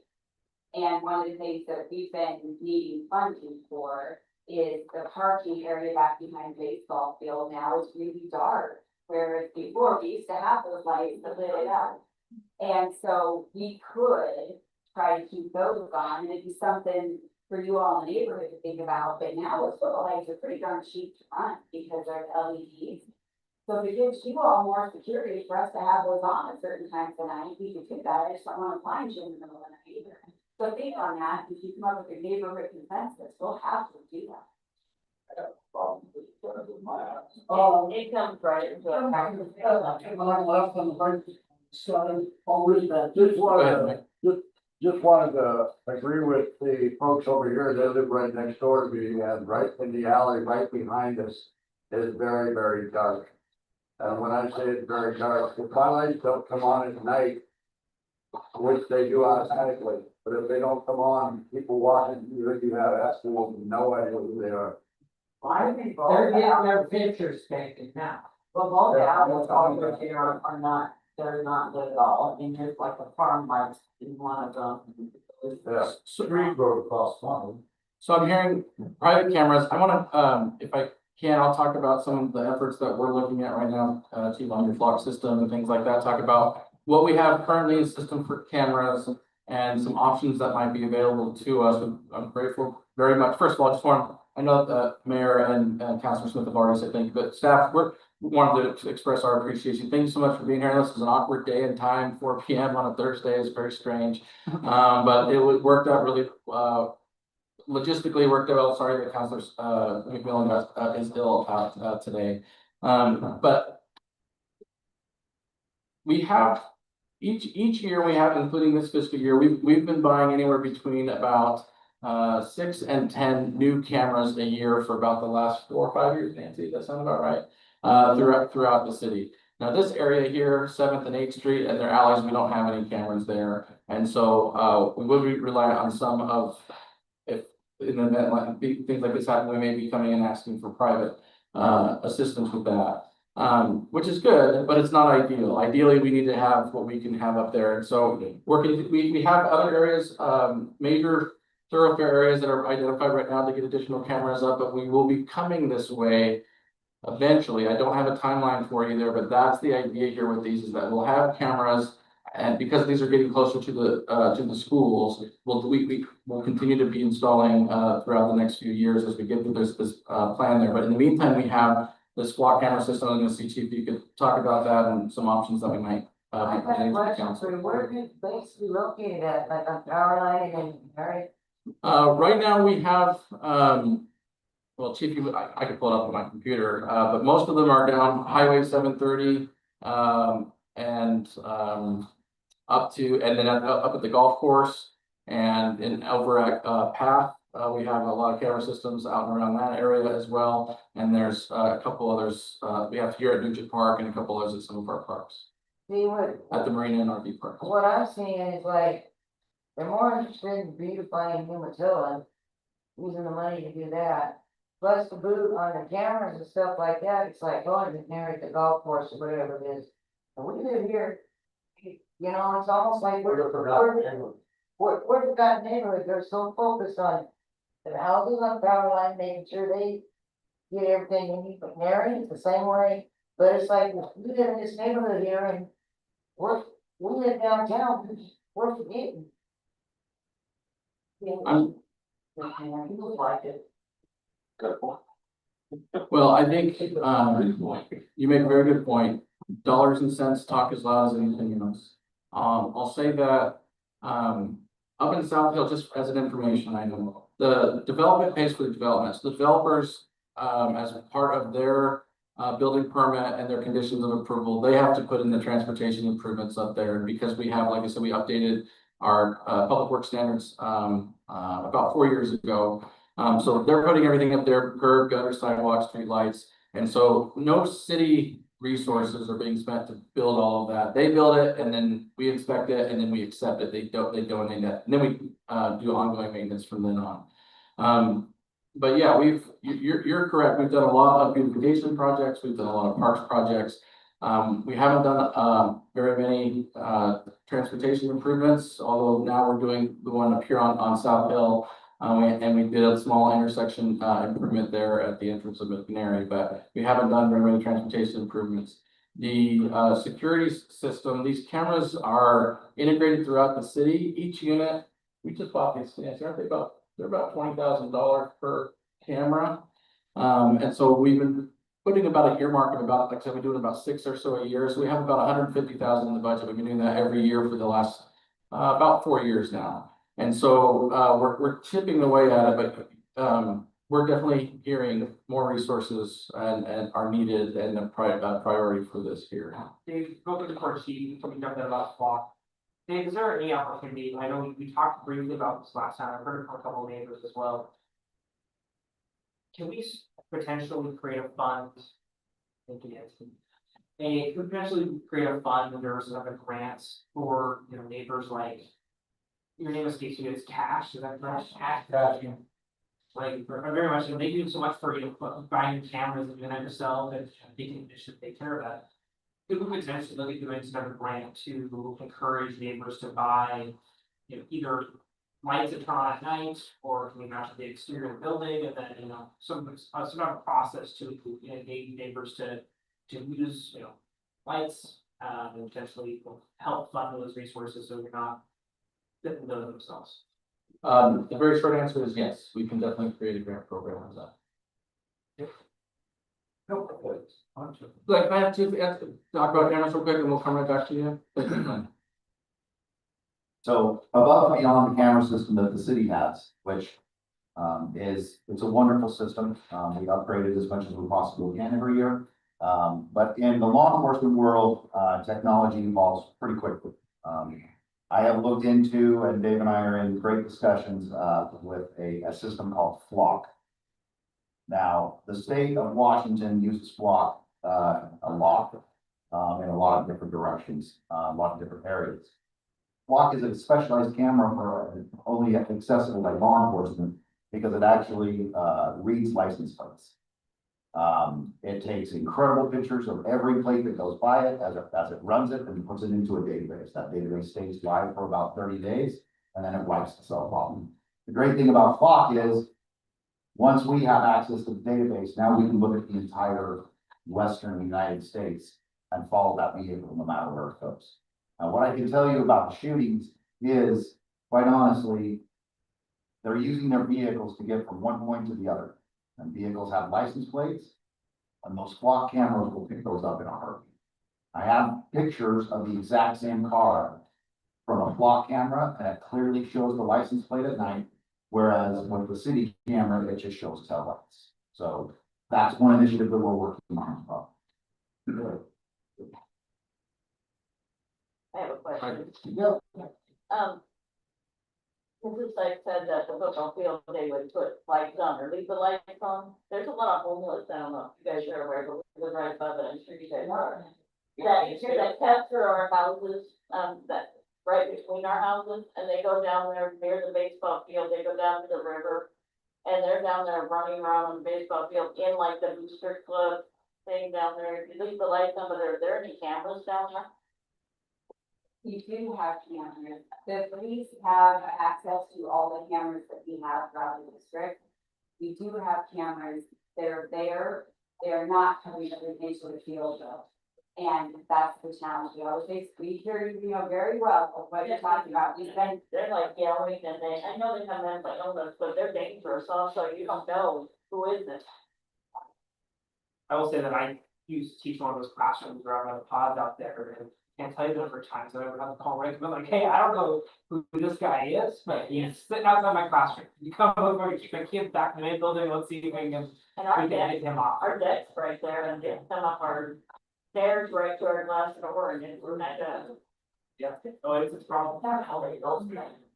And one of the things that we've been needing funding for is the parking area back behind the baseball field now is really dark. Whereas before, we used to have those lights that lit it up. And so we could try to keep those on, and it'd be something for you all in the neighborhood to think about. But now those football lights are pretty darn cheap to run because they're LEDs. So if it gives you all more security for us to have those on at certain times of the night, we could do that. I just don't want to find you in the middle of the night either. So think on that. If you come up with your neighborhood consensus, we'll have to do that. It comes right into a. When I left on the right side, I'll read that. Just Go ahead, wanted, just wanted to agree with the folks over here that live right next door to me, and right in the alley, right behind us is very, very dark. And when I say it's very dark, if my lights don't come on at night, which they do automatically, but if they don't come on, people walking, you have absolutely no idea who they are. I think They're getting their pictures taken now. Well, both houses over here are not, they're not lit at all, I mean, there's like a farm lights in one of them. Yeah, street road across town. So I'm hearing private cameras. I wanna, if I can, I'll talk about some of the efforts that we're looking at right now, Chief, on your flock system and things like that, talk about what we have currently in system for cameras and some options that might be available to us. I'm grateful very much. First of all, I just want, I know the mayor and Councilor Smith have already said thank you, but staff, we wanted to express our appreciation. Thank you so much for being here. This is an awkward day and time, 4 p.m. on a Thursday is very strange. But it worked out really, logistically worked out well. Sorry that Councilor McMillan is ill today. But we have each year we have, including this fiscal year, we've been buying anywhere between about 6 and 10 new cameras a year for about the last 4 or 5 years. Nancy, that sound about right? Throughout the city. Now this area here, 7th and 8th Street and their alleys, we don't have any cameras there. And so we would be reliant on some of, if in an event like things like this happen, we may be coming and asking for private assistance with that. Which is good, but it's not ideal. Ideally, we need to have what we can have up there. And so we have other areas, major thoroughfare areas that are identified right now to get additional cameras up, but we will be coming this way eventually. I don't have a timeline for you there, but that's the idea here with these, is that we'll have cameras. And because these are getting closer to the schools, we'll continue to be installing throughout the next few years as we get through this plan there. But in the meantime, we have this block camera system. I'm gonna see Chief, you could talk about that and some options that we might. I have a question for you, where are you basically located at, like on Power Line and Mary? Right now we have, well, Chief, I could pull it up on my computer, but most of them are down Highway 730, and up to, and then up at the golf course and over at Path. We have a lot of camera systems out and around that area as well. And there's a couple others, we have here at Nugent Park and a couple others at some of our parks. See what? At the Marina and RV Park. What I'm seeing is like, they're more interested in beautifying Umatilla, using the money to do that. Plus the boot on the cameras and stuff like that, it's like going to Mary at the golf course or whatever it is. And we live here, You know, it's almost like we're that neighborhood, they're so focused on the houses on power line, making sure they get everything they need from Mary, it's the same way. But it's like, we live in this neighborhood here and we live downtown, we're forgetting. I'm- People like it. Well, I think, you make a very good point. Dollars and cents talk as loud as anything else. I'll say that, up in South Hill, just as an information item, the development pays for the developments. The developers, as a part of their, building permit and their conditions of approval, they have to put in the transportation improvements up there. And because we have, like I said, we updated our, public works standards, about 4 years ago. So they're putting everything up there, curb, gutter, sidewalks, street lights. And so no city resources are being spent to build all of that. They build it and then we inspect it and then we accept it. They donate it. And then we, do ongoing maintenance from then on. But yeah, you're correct. We've done a lot of beautification projects. We've done a lot of parks projects. We haven't done, very many, transportation improvements, although now we're doing the one up here on South Hill. And we did a small intersection, improvement there at the entrance of McNary, but we haven't done very many transportation improvements. The, security system, these cameras are integrated throughout the city. Each unit, we just bought these things, aren't they they're about $20,000 per camera. And so we've been putting about a earmark of about, like I said, we're doing about 6 or so a year. So we have about 150,000 in the budget. We've been doing that every year for the last, about 4 years now. And so, we're chipping away at it, but, we're definitely hearing more resources and are needed and a priority for this here. Dave, go to the court sheet, something jumped in about block. Dave, is there any opportunity, I know we talked briefly about this last time, I've heard it from a couple of neighbors as well. Can we potentially create a fund? Thank you, Nancy. Could we potentially create a fund where there's some other grants for, neighbors like. Your name escapes me, it's Cash, is that correct? Cash. Like, very much, they do so much for, buying cameras and doing that yourself, and they can just take care of that. Could we potentially look at doing some other grant to encourage neighbors to buy, either lights that turn on at night, or can we match the exterior of the building, and then, some sort of process to, engage neighbors to use, lights, and potentially help fund those resources, so we're not didn't know themselves. The very short answer is yes, we can definitely create a grant program on that. Like, I have to talk about cameras real quick and we'll come right back to you. So above and beyond the camera system that the city has, which it's a wonderful system. We upgrade it as much as we possibly can every year. But in the law enforcement world, technology evolves pretty quickly. I have looked into, and Dave and I are in great discussions with a system called Flock. Now, the state of Washington uses Flock a lot in a lot of different directions, a lot of different areas. Flock is a specialized camera for only accessible by law enforcement because it actually reads license plates. It takes incredible pictures of every plate that goes by it as it runs it and puts it into a database. That database stays live for about 30 days and then it wipes itself off. The great thing about Flock is once we have access to the database, now we can look at the entire Western United States and follow that vehicle no matter where it goes. Now, what I can tell you about the shootings is, quite honestly, they're using their vehicles to get from one point to the other. And vehicles have license plates, and those Flock cameras will pick those up in a heartbeat. I have pictures of the exact same car from a Flock camera, and it clearly shows the license plate at night, whereas with the city camera, it just shows tail lights. So that's one initiative that we're working on as well. I have a question. Yeah. Mrs. Sykes said that the football field, they would put lights on or leave the lights on. There's a lot of homeless, I don't know if you guys are aware, but we live right above it, I'm sure you guys are. That capture our houses, that right between our houses, and they go down there near the baseball field, they go down to the river. And they're down there running around on the baseball field in like the booster club thing down there. You leave the lights on, but are there any cameras down there? We do have cameras. The police have access to all the cameras that we have throughout the district. We do have cameras. They're there. They're not coming into the field though. And that's the challenge. We always say, we hear you, very well of what you're talking about. We've been, They're like yelling and I know they have mental illness, but they're dangerous also, you don't know who is it. I will say that I used to teach one of those classrooms around the pods out there, and can't tell you the number of times that I would have to call right, but like, hey, I don't know who this guy is, but he's sitting outside my classroom. You come over and keep my kids back in the main building, let's see if we can, And we our can deck, get him off. our deck's right there and get some up our stairs right to our glass door and then we're not done. Yeah, oh, it's a problem.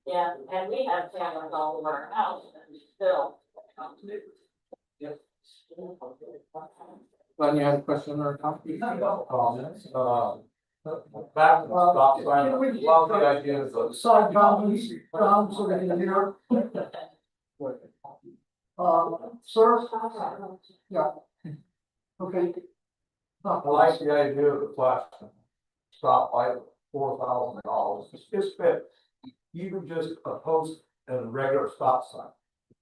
Yeah, and we have cameras all over our house and still. Yep. Glenn, you had a question or a comment? Comments, back to the stop sign, love the idea of those. Side comments, so they can hear. Sir? Yeah. Okay. I like the idea of the flash stop by $4,000. It's fit. Even just a post and a regular stop sign.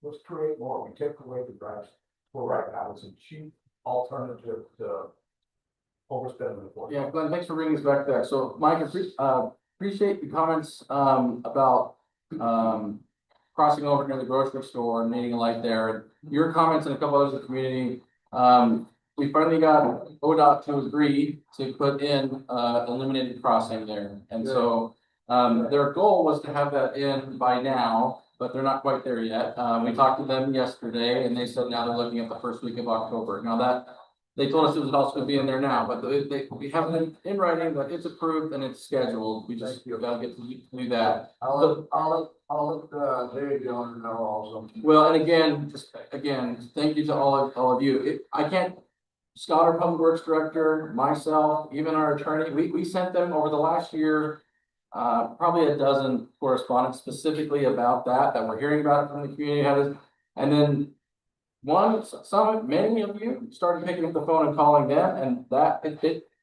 Let's create more. We take away the drive. For right now, it's a cheap alternative to overspending the. Yeah, Glenn, thanks for bringing us back there. So Mike, appreciate the comments, about, crossing over near the grocery store and needing a light there. Your comments and a couple others in the community, we finally got ODOT to agree to put in, illuminated crossing there. And so, their goal was to have that in by now, but they're not quite there yet. We talked to them yesterday and they said now they're looking at the first week of October. Now that, they told us it was also gonna be in there now, but we have it in writing that it's approved and it's scheduled. We just gotta get to do that. I'll let Dave Jones know also. Well, and again, thank you to all of you. I can't, Scott, our public works director, myself, even our attorney, we sent them over the last year. Probably a dozen correspondence specifically about that we're hearing about it from the community. And then many of you started picking up the phone and calling them, and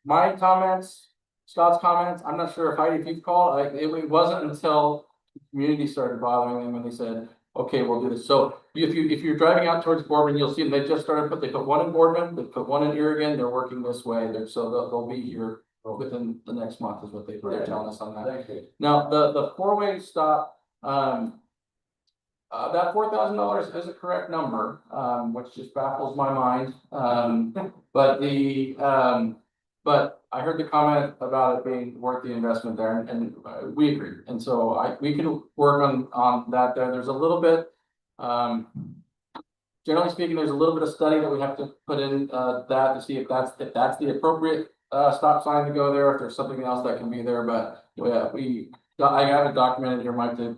my comments, Scott's comments, I'm not sure if you've called, it wasn't until the community started bothering them when they said, okay, we'll do this. So if you're driving out towards Boardman, you'll see them, they just started, they put one in Boardman, they put one in Oregon, they're working this way, so they'll be here within the next month is what they're telling us on that. Thank you. Now, the four-way stop, that $4,000 is a correct number, which just baffles my mind. But I heard the comment about it being worth the investment there, and we agree. And so we can work on that there. There's a little bit, generally speaking, there's a little bit of study that we have to put in that to see if that's the appropriate stop sign to go there, if there's something else that can be there. But yeah, I have it documented here, Mike, to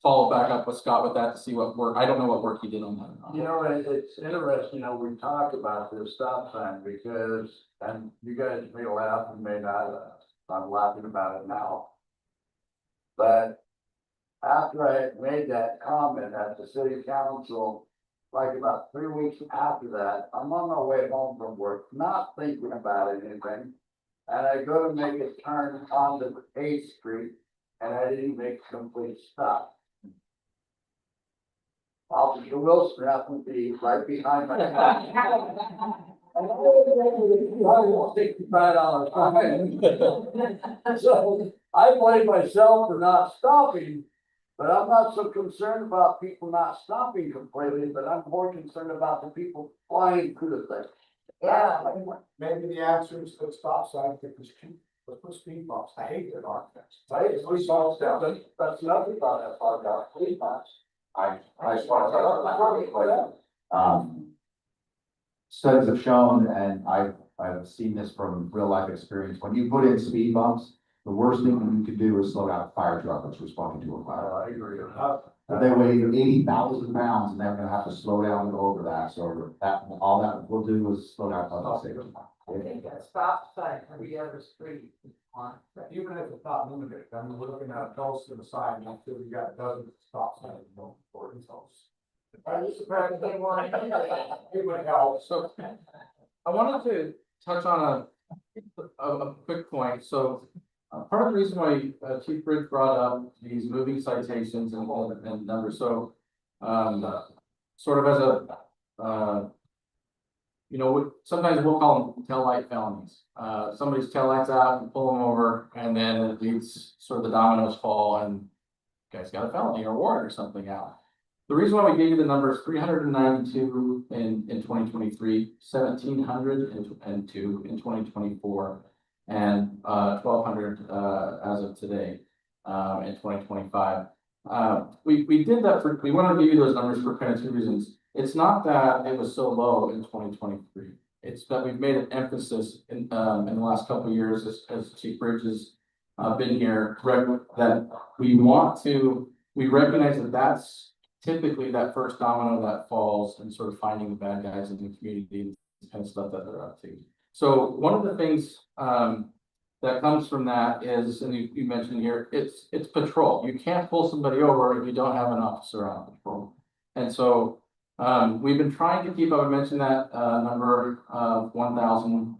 follow back up with Scott with that to see what work. I don't know what work he did on that. You know, it's interesting, we talk about this stop sign because, and you guys may laugh and may not, I'm laughing about it now. But after I had made that comment at the city council, like about 3 weeks after that, I'm on my way home from work, not thinking about anything. And I go to make a turn onto 8th Street, and I didn't make a complete stop. Officer Wilson happened to be right behind my car. $65. So I blame myself for not stopping, but I'm not so concerned about people not stopping completely, but I'm more concerned about the people flying through the thing. Yeah. Maybe the answer is the stop sign, because let's put speed bumps. I hate that arguments. That's nothing about that part about police box. I studies have shown, and I've seen this from real life experience, when you put in speed bumps, the worst thing you can do is slow down a fire truck that's responding to a fire. I agree. But they weigh 80,000 pounds and they're gonna have to slow down and go over that, so all that will do is slow down public safety. I think a stop sign every other street is fine. Even if it's not limited, I mean, we're looking at a post to the side, and I'm sure we got dozens of stop signs, for his house. They want to. It would help. So I wanted to touch on a quick point. So Part of the reason why Chief Bridge brought up these moving citations and numbers, so sort of as a sometimes we'll call them tail light felonies. Somebody's tail lights out, and pull them over, and then it leads sort of the dominoes fall, and guy's got a felony or warrant or something out. The reason why we gave you the numbers 392 in 2023, 1,702 in 2024, and 1,200 as of today in 2025. We did that we wanted to give you those numbers for kind of two reasons. It's not that it was so low in 2023. It's that we've made an emphasis in the last couple of years as Chief Bridge has been here, that we recognize that that's typically that first domino that falls and sort of finding the bad guys in the community, the kind of stuff that they're up to. So one of the things that comes from that is, and you mentioned here, it's patrol. You can't pull somebody over if you don't have an officer on patrol. And so we've been trying to keep, I would mention that number of 1,000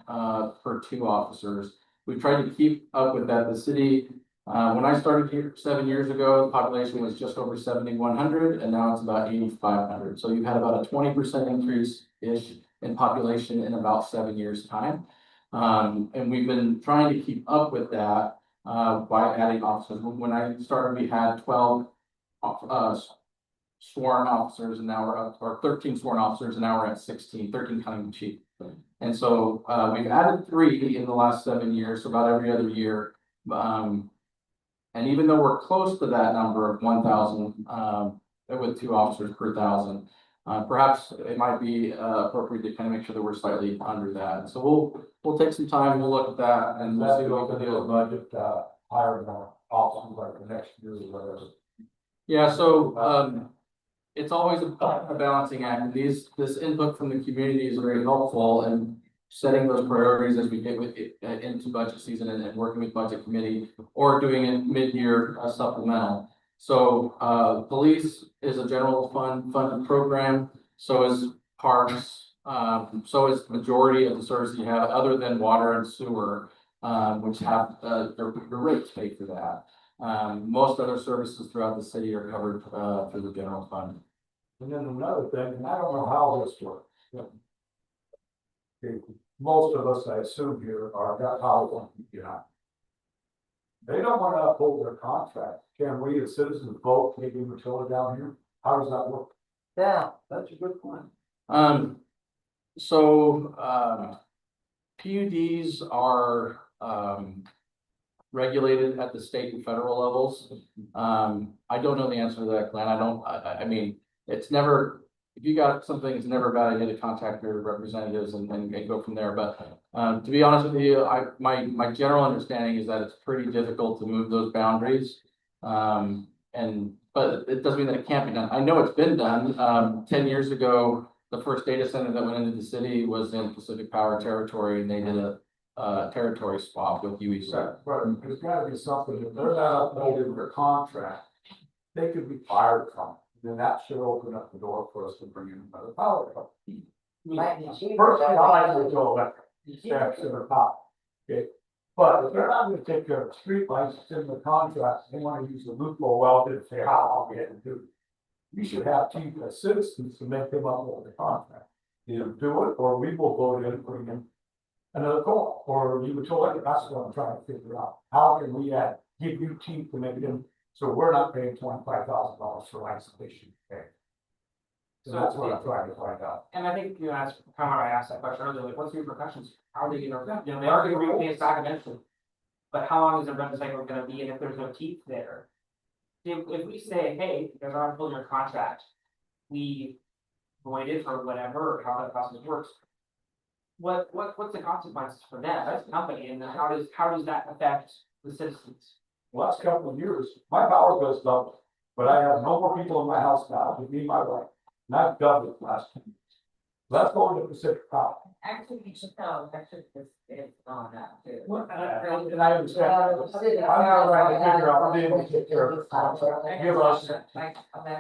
per 2 officers. We've tried to keep up with that. The city, when I started here 7 years ago, the population was just over 7,100, and now it's about 8,500. So you've had about a 20% increase-ish in population in about 7 years' time. And we've been trying to keep up with that by adding officers. When I started, we had 12 sworn officers, and now we're up, or 13 sworn officers, and now we're at 16, 13 counting the chief. And so we've added 3 in the last 7 years, so about every other year. And even though we're close to that number of 1,000 with 2 officers per 1,000, perhaps it might be appropriate to kind of make sure that we're slightly under that. So we'll take some time, we'll look at that, and we'll see what we can do. Budget, hiring more officers like the next year or whatever. Yeah, so it's always a balancing act. And this input from the community is very helpful in setting those priorities as we get into budget season and working with budget committee or doing it mid-year supplemental. So police is a general funded program. So is parks. So is the majority of the services you have, other than water and sewer, which have their rates paid for that. Most other services throughout the city are covered through the general fund. And then another thing, and I don't know how this works. Okay, most of us, I assume here, are got power, they don't want to uphold their contract. Can we as citizens vote taking Matilda down here? How does that work? Yeah, that's a good point. PUDs are regulated at the state and federal levels. I don't know the answer to that, Glenn. I mean, it's never, if you got something, it's never a bad idea to contact your representatives and go from there. But to be honest with you, my general understanding is that it's pretty difficult to move those boundaries. But it doesn't mean that it can't be done. I know it's been done. 10 years ago, the first data center that went into the city was in Pacific Power territory, and they did a territory swap with UEC. But there's gotta be something, if they're not upholding their contract, they could be fired from it. Then that should open up the door for us to bring in another power company. First, I like to go electric, steps in the top. Okay, but if they're not gonna take care of street lights, it's in the contract, they wanna use the loophole, well, they say, how I'll get to do it. We should have chief citizens to make them up with the contract. Either do it, or we will vote in, putting in another call, or you would tell it, that's what I'm trying to figure out. How can we give you chief to make them, so we're not paying $25,000 for isolation? Okay. So that's what I'm trying to find out. And I think you asked, how I asked that question earlier, like, what's the repercussions? How are they gonna, they are gonna repay us back eventually. But how long is the rent cycle gonna be, and if there's no teeth there? If we say, hey, there's our full year contract, we void it or whatever, or how that process works. What's the consequences for them as a company, and then how does that affect the citizens? Last couple of years, my power bill's doubled, but I have no more people in my house now, with me, and my wife, and I've doubled it last 2 years. Let's go to Pacific Power. Actually, you should tell, actually, it's on that too. And I understand. I'm not trying to figure out, I'm able to take care of the contract. Give us.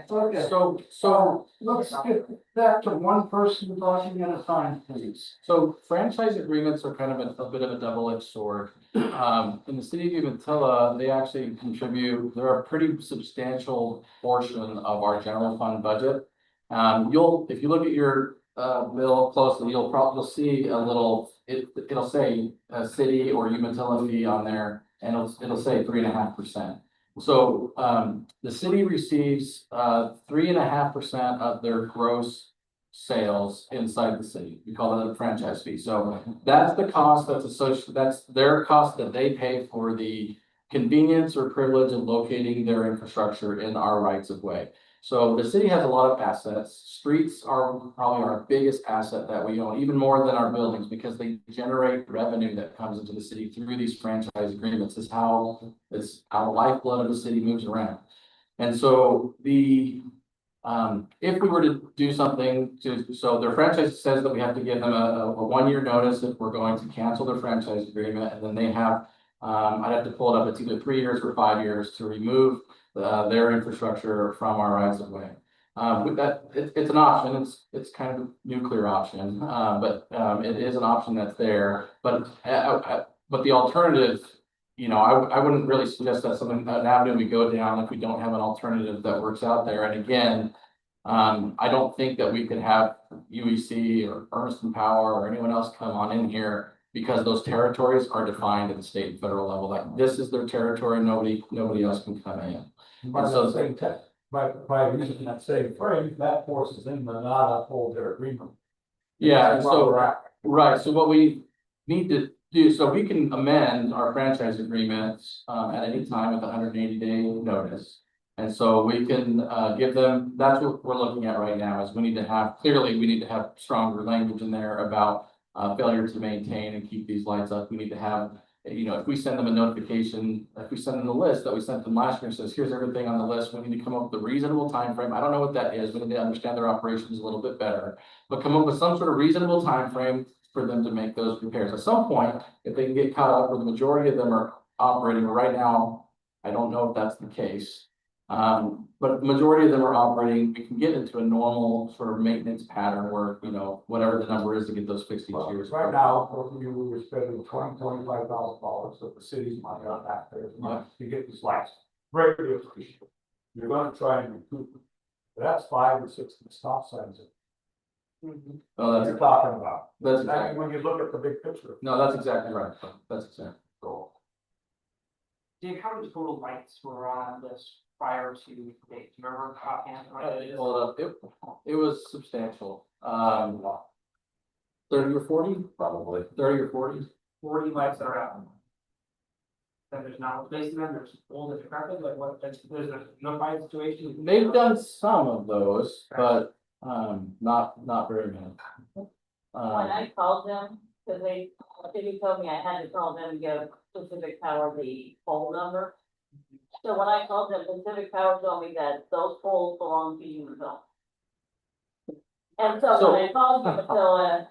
Okay, So let's get back to one person talking at a time, please. So franchise agreements are kind of a bit of a double-edged sword. In the city of Umatilla, they actually contribute, they're a pretty substantial portion of our general fund budget. If you look at your bill closely, you'll see a little, it'll say city or Umatilla fee on there, and it'll say 3.5%. So the city receives 3.5% of their gross sales inside the city. We call it a franchise fee. So that's the cost that's associated, that's their cost that they pay for the convenience or privilege of locating their infrastructure in our rights of way. So the city has a lot of assets. Streets are probably our biggest asset that we own, even more than our buildings, because they generate revenue that comes into the city through these franchise agreements. It's how the lifeblood of the city moves around. And so if we were to do something so their franchise says that we have to give them a 1-year notice if we're going to cancel their franchise agreement, and then they have, I'd have to pull it up, it's either 3 years or 5 years to remove their infrastructure from our rights of way. With that, it's an option, it's kind of a nuclear option, but it is an option that's there, but the alternative, I wouldn't really suggest that's an avenue we go down if we don't have an alternative that works out there. And again, I don't think that we could have UEC or Ernst and Power or anyone else come on in here, because those territories are defined at the state and federal level. Like, this is their territory, nobody else can come in. By the same time, by using that same phrase, that forces them to not uphold their agreement. Yeah, That's where we're at. right, so what we need to do, so we can amend our franchise agreements at any time with a 180-day notice. And so we can give them, that's what we're looking at right now, is we need to have stronger language in there about failure to maintain and keep these lights up. We need to have, if we send them a notification, if we send them the list that we sent them last year and says, here's everything on the list, we need to come up with a reasonable time frame. I don't know what that is. We need to understand their operations a little bit better, but come up with some sort of reasonable time frame for them to make those repairs. At some point, if they can get caught up, where the majority of them are operating right now, I don't know if that's the case. But the majority of them are operating, we can get into a normal sort of maintenance pattern where, whatever the number is to get those fixed each year. Right now, we were spending $25,000 of the city's money on that, to get these lights. Very good. You're gonna try and recoup it. But that's 5 or 6 stop signs Oh, that's, you're talking about. that's That's exactly, when you look at the big picture. no, that's exactly right. That's exactly. So, Dave, how many total lights were on this prior to date? Do you remember offhand? Well, it was substantial. 30 or 40, probably 30 or 40. 40 lights that are out. Then there's not replacing them, there's old and decrepit, like what, there's a notified situation. They've done some of those, but not very many. When I called them, because they told me I had to call them to get Pacific Power the pole number. So when I called them, Pacific Power told me that those poles belong to Univille. And so when I called Univille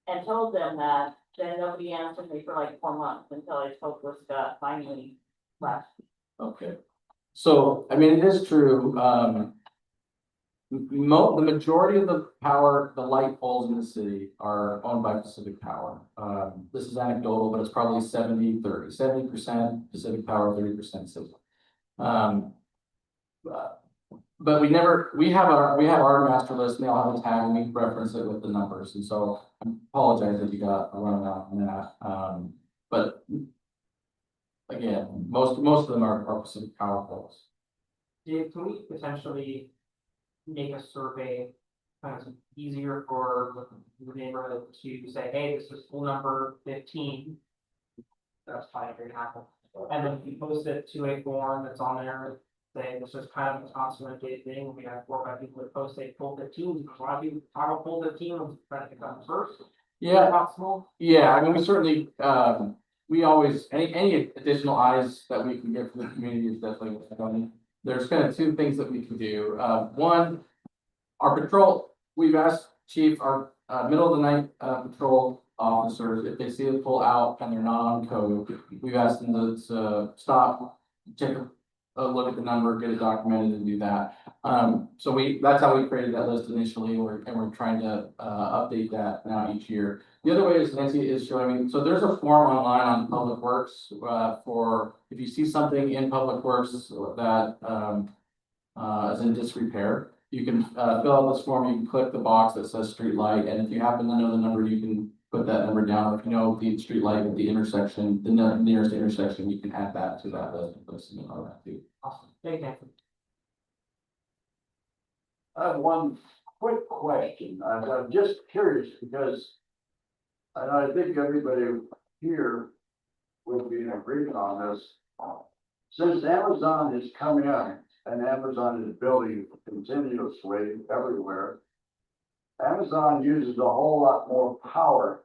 and told them that, then nobody answered me for like 4 months until I spoke with Scott finally last. Okay, so, I mean, it is true, the majority of the power, the light poles in the city are owned by Pacific Power. This is anecdotal, but it's probably 70-30, 70% Pacific Power, 30% city. But we have our master list, and they all have a tag, and we reference it with the numbers, and so I apologize that you got a runaround on that. But again, most of them are Pacific Power poles. Dave, can we potentially make a survey kind of easier for the neighborhood to say, hey, this is pool number 15. That's probably going to happen. And then if you post it to a form that's on there, say this is kind of a constant thing. We have 4 or 5 people that post a pool 15. A lot of people talk about pool 15 and try to pick up first. Yeah, Possible. yeah, I mean, we certainly, we always, any additional eyes that we can get from the community is definitely welcome. There's kind of 2 things that we can do. One, our patrol, we've asked Chief, our middle of the night, patrol officers, if they see a pull out and they're not on code, we've asked them to stop, take a look at the number, get it documented and do that. So that's how we created that list initially, and we're trying to, update that now each year. The other way is Nancy is showing me, so there's a form online on Public Works, for, if you see something in Public Works that, is in disrepair, you can, fill out this form, you can click the box that says street light, and if you happen to know the number, you can put that number down. If you know the street light at the intersection, the nearest intersection, you can add that to that list, and put something on that too. Awesome, thank you. I have one quick question. I'm just curious because. And I think everybody here would be in agreement on this. Since Amazon is coming up and Amazon is building continuously everywhere. Amazon uses a whole lot more power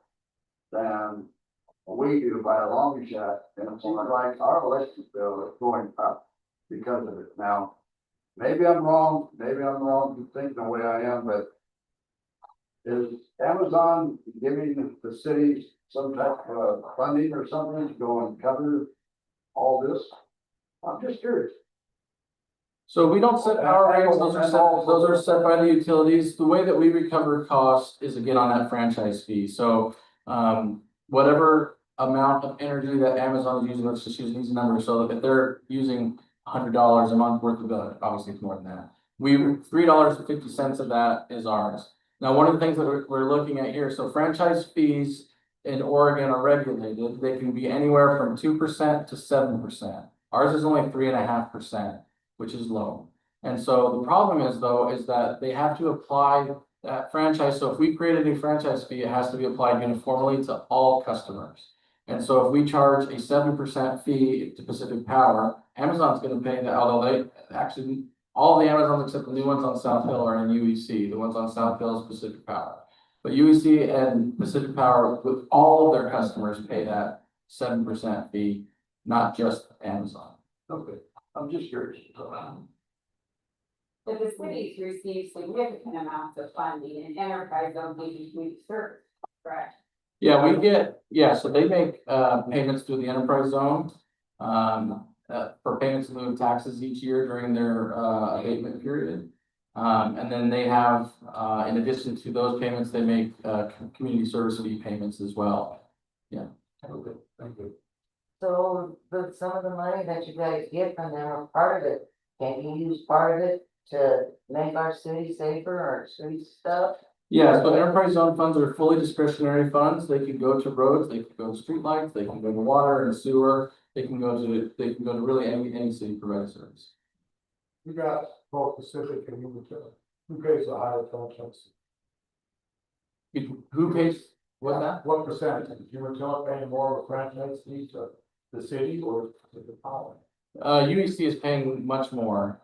than we do by a long shot. And it seems like our electric bill is going up because of it. Now, maybe I'm wrong to think the way I am, but is Amazon giving the city some type of funding or something to go and cover all this? I'm just curious. So we don't set power rates, those are set by the utilities. The way that we recover cost is again on that franchise fee. So, whatever amount of energy that Amazon is using, let's just use these numbers. So if they're using $100 a month worth of bill, obviously it's more than that. $3.50 of that is ours. Now, one of the things that we're looking at here, so franchise fees in Oregon are regulated. They can be anywhere from 2% to 7%. Ours is only 3.5%, which is low. And so the problem is though, is that they have to apply that franchise. So if we create a new franchise fee, it has to be applied uniformly to all customers. And so if we charge a 7% fee to Pacific Power, Amazon's gonna pay that, although they actually, all the Amazons except the new ones on South Hill are in UEC. The ones on South Hill is Pacific Power. But UEC and Pacific Power, with all of their customers, pay that 7% fee, not just Amazon. Okay, I'm just curious. But the cities receive significant amounts of funding in enterprise zone community service, correct? Yeah, so they make payments through the enterprise zone. For payments in lieu of taxes each year during their abatement period. And then they have, in addition to those payments, they make community service fee payments as well. Yeah. Okay, thank you. So, but some of the money that you guys get from them are part of it. Can't you use part of it to make our city safer or street stuff? Yeah, so enterprise zone funds are fully discretionary funds. They can go to roads, they can go to streetlights, they can go to water and sewer. They can go to really any city provided service. You got both Pacific and Umatilla. Who pays the higher franchise? Who pays, what's that? What percentage? Is Umatilla paying more of a franchise fee to the city or to the power? UEC is paying much more,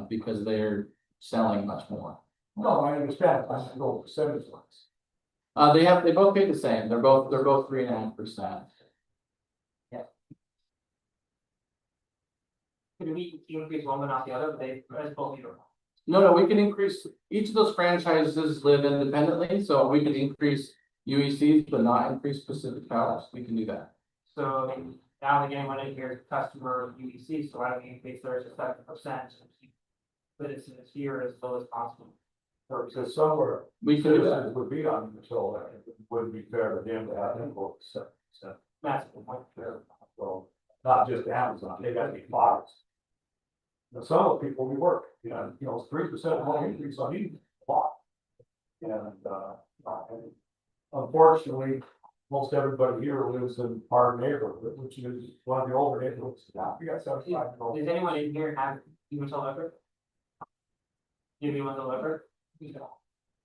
because they're selling much more. No, I understand. I should go percentage wise. They both pay the same. They're both 3.5%. Can we increase one but not the other, but they, as both either? No, we can increase, each of those franchises live independently, so we can increase UECs, but not increase Pacific Powers. We can do that. So now they're getting one in here, customer UEC, so why don't we increase theirs to 7%? But it's here as low as possible. Or because somewhere We can do that. citizens would be on Umatilla, it wouldn't be fair to them to have them vote so. That's the point. So, not just Amazon, they gotta be bought. Now, some of the people we work, 3% more increase on each lot. And, unfortunately, most everybody here lives in our neighborhood, which is one of the older neighborhoods. We got 75. Does anyone in here have Umatilla electric? Give me one electric?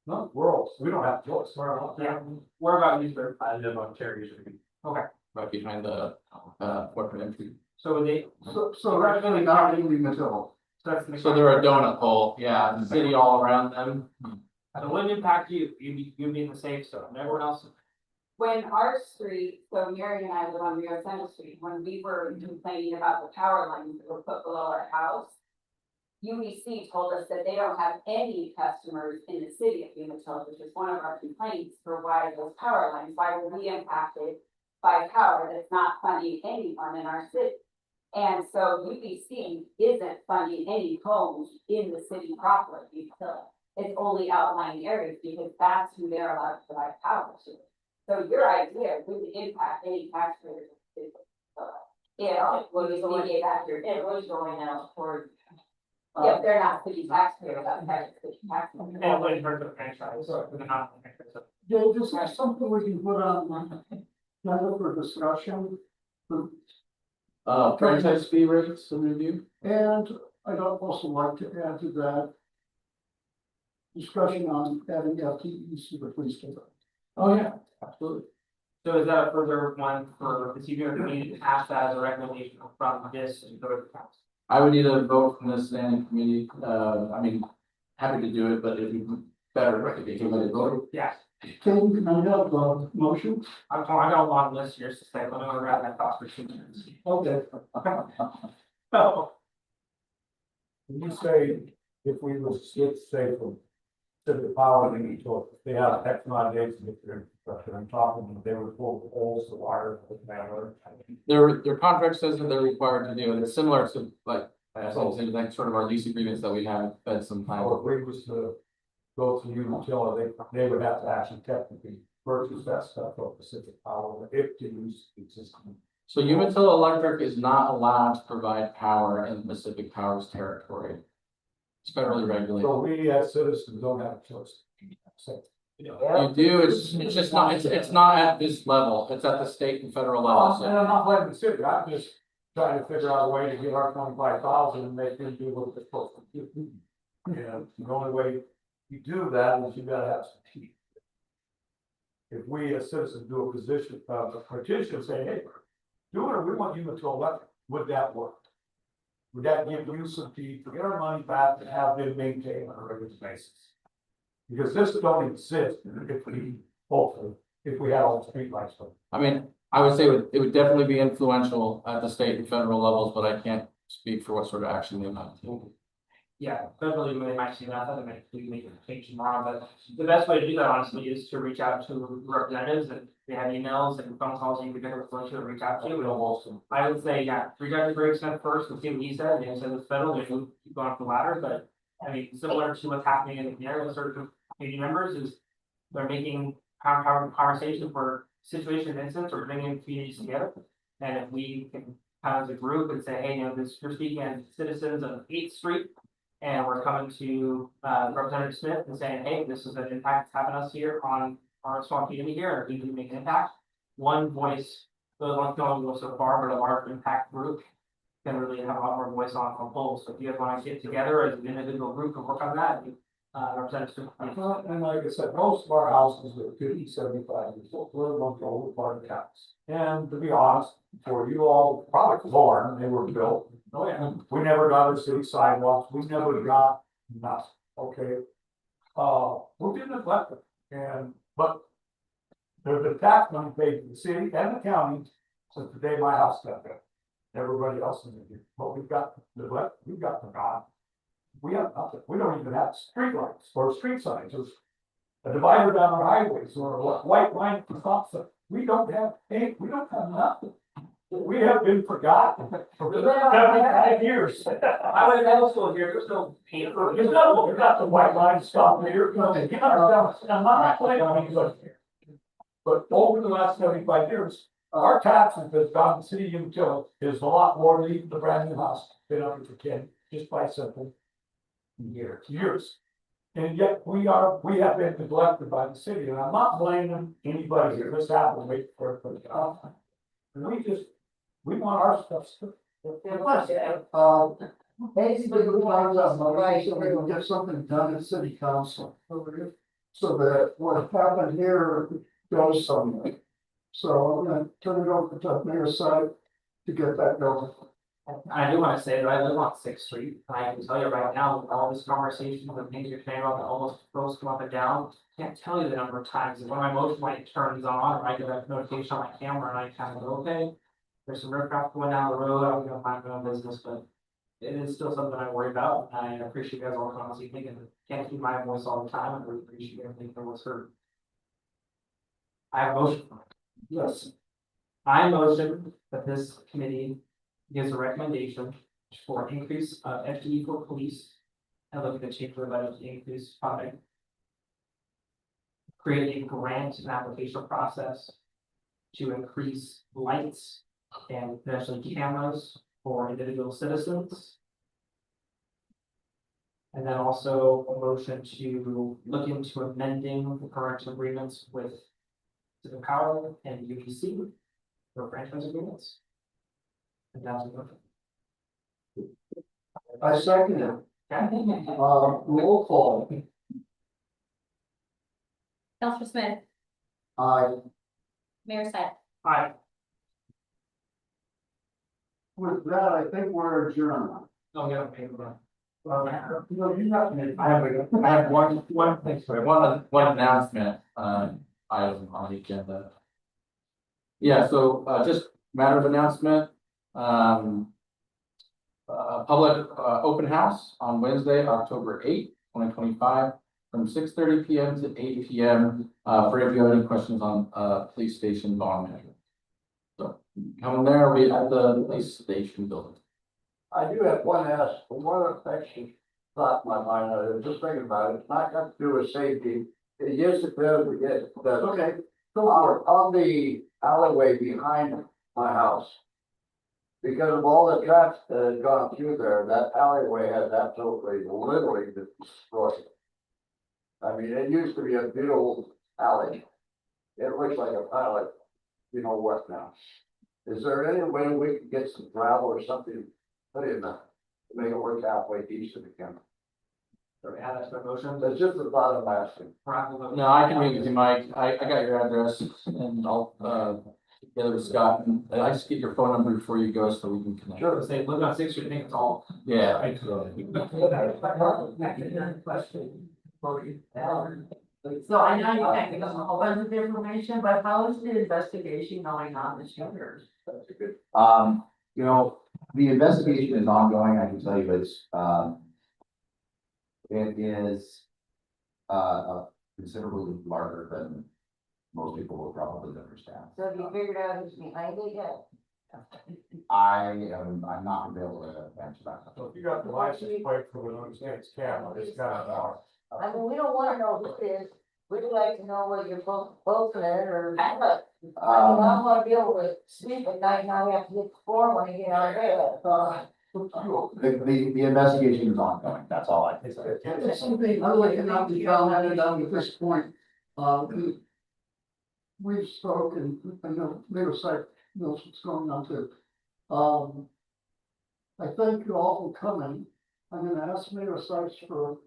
No, we're all, we don't have choice. Yeah, where about you, I live on Cherry Street. Okay, Right behind the corporate entry. so they, So that's really not in Umatilla. so that's the. So they're a donut hole, yeah, the city all around them. So it wouldn't impact you, you'd be in the safe zone, and everyone else. When our street, so Mary and I live on Rio Center Street, when we were complaining about the power lines that were put below our house. UEC told us that they don't have any customers in the city of Umatilla, which is one of our complaints for why those power lines, why were we impacted by power that's not funding anyone in our city? And so UEC isn't funding any homes in the city proper of Umatilla. It's only outlying areas because that's who they're allowed to provide power to. So your idea would impact any taxpayers. Yeah, it was going after, It was going out toward. if they're not city taxpayers, that's city taxpayers. And it wouldn't hurt the franchise, so they're not. Dave, is there something we can put on, agenda for discussion? Franchise fee rates to review? And I'd also like to add to that discussion on adding FTEs to the police department. Oh, yeah, absolutely. So is that a further one for the CBO committee to pass that as a recommendation from this and go to the council? I would need a vote from the standing committee, I mean, happy to do it, but it'd be better if you can let it vote. Yes, Can I have a motion? I got a long list here, so I'm gonna grab that thought for 2 minutes. Okay. So, When you say, if we was switch, say, from civic power, they need to, they have X amount of days to get their infrastructure, I'm talking, they would pull holes, the wire, the manware. Their contract says that they're required to do, and it's similar to like, like sort of our lease agreements that we have, had some time. If we was to go to utility, they would have to actually technically purchase that stuff from Pacific Power, if to use existing. So Umatilla Electric is not allowed to provide power in Pacific Power's territory. It's federally regulated. So we as citizens don't have a choice. So, You do, it's just not, it's not at this level, it's at the state and federal level, And so. I'm not blaming the city, I'm just trying to figure out a way to get our 25,000 and make them do what they're supposed to do. And the only way you do that is you gotta have some teeth. If we as citizens do a position, a petition, say, hey, do it, or we want you to elect, would that work? Would that give you some teeth to get our money back and have them maintained on a regular basis? Because this don't exist if we, hopefully, if we had all the streetlights. I mean, I would say it would definitely be influential at the state and federal levels, but I can't speak for what sort of action they might take. yeah, federally, they might see nothing, they might make a change tomorrow, but the best way to do that honestly is to reach out to representatives and they have emails and phone calls you can get to reach out to. I would say, yeah, reach out to Greg Smith first and see what he said, and he said it's federal, they keep going up the ladder, but. I mean, similar to what's happening in the area with certain community members is they're making conversation for situation incidents or bringing communities together. And if we can come as a group and say, hey, you know, this, you're speaking as citizens of 8th Street. And we're coming to Representative Smith and saying, hey, this is an impact that's happened us here on our small community here, and we can make an impact. One voice, the one can only go so far, but a large impact group can really have a lot more voice on polls. So if you guys want to get together as an individual group and work on that, Representative. And like I said, most of our houses are 50, 75 years old, we're one older part of the house. And to be honest, for you all, probably born, they were built. Oh yeah. We never got our city sidewalks, we never got nothing, okay? We've been neglected, but there's a tax money paid to the city and the county since the day my house got built. Everybody else in the, but we've got neglect, we've got forgotten. We have nothing, we don't even have street lights or street signs, or a divider down our highways or a white line for stop sign. We don't have nothing. We have been forgotten for 75 years. I was also here, there's no paper. You know, we got the white line stop here. I'm not playing on anybody here. But over the last 75 years, our taxes that's gone to city utility is a lot more than even the brand new house been under for 10, just by simple years. And yet we have been neglected by the city, and I'm not blaming anybody here. This happened, wait for it. We want our stuff. Basically, we want to motion so we can get something done at city council. So that what happened here goes somewhere. So I'm gonna turn it over to Mayor Side to get that going. I do want to say that I live on 6th Street, and I can tell you right now, with all this conversation, the things you're saying about the almost roads come up and down. Can't tell you the number of times that when my motion light turns on, or I get a notification on my camera and I kind of go, okay. There's some aircraft going down the road, I'm gonna mind my own business, but it is still something I worry about, and I appreciate you guys all coming this evening, and can't keep my voice all the time, and really appreciate everything that was heard. I have a motion. Yes. I motion that this committee gives a recommendation for increase of FTE for police. And look at the change for budget to increase funding. Create a grant and application process. To increase lights and potentially cameras for individual citizens. And then also a motion to look into amending the current agreements with Pacific Power and UEC for franchise agreements. And that's a motion. I second it. Okay. Roll call. Counselor Smith, Aye. Mayor Site. Aye. With that, I think we're adjourned. Oh, yeah, okay, hold on. I have one thing, sorry, one announcement, item on the agenda. Yeah, so, just matter of announcement, public, open house on Wednesday, October 8th, 2025, from 6:30 PM to 8 PM, for if you have any questions on, police station bond measure. So, come there, we at the police station building. I do have one actually thought in my mind, I was just thinking about it, it's not got to do with safety. Yes, it does, we get, the, Okay, go for it. on the alleyway behind my house. Because of all the traffic that has gone through there, that alleyway has absolutely, literally been destroyed. I mean, it used to be a beautiful alley. It looks like a pile of, you know what now? Is there any way we can get some gravel or something put in there to make it work halfway decent again? So add that to the motion. That's just the thought I'm asking. No, I can meet with you, Mike. I got your address and I'll, together with Scott, and I just get your phone number before you go so we can connect. Sure, say, look on 6th Street, I think it's all. Yeah. Question for you. So I know you can't give us a whole bunch of information, but how is the investigation going on the shooters? That's a good. You know, the investigation is ongoing, I can tell you it's, it is, considerably larger than most people will probably understand. So have you figured out who's behind it yet? I'm not gonna be able to answer that. So if you got the license plate for it, understand it's camera, it's got a. I mean, we don't wanna know who it is, we'd like to know what you're both in or. I don't wanna be able to sleep at night, now we have to hit the floor when we get out of bed. The investigation is ongoing, that's all I can say. It's something really cannot be commented on at this point. We've spoken, I know, Mayor Site knows what's going on too. I thank you all for coming. I'm gonna ask Mayor Sykes for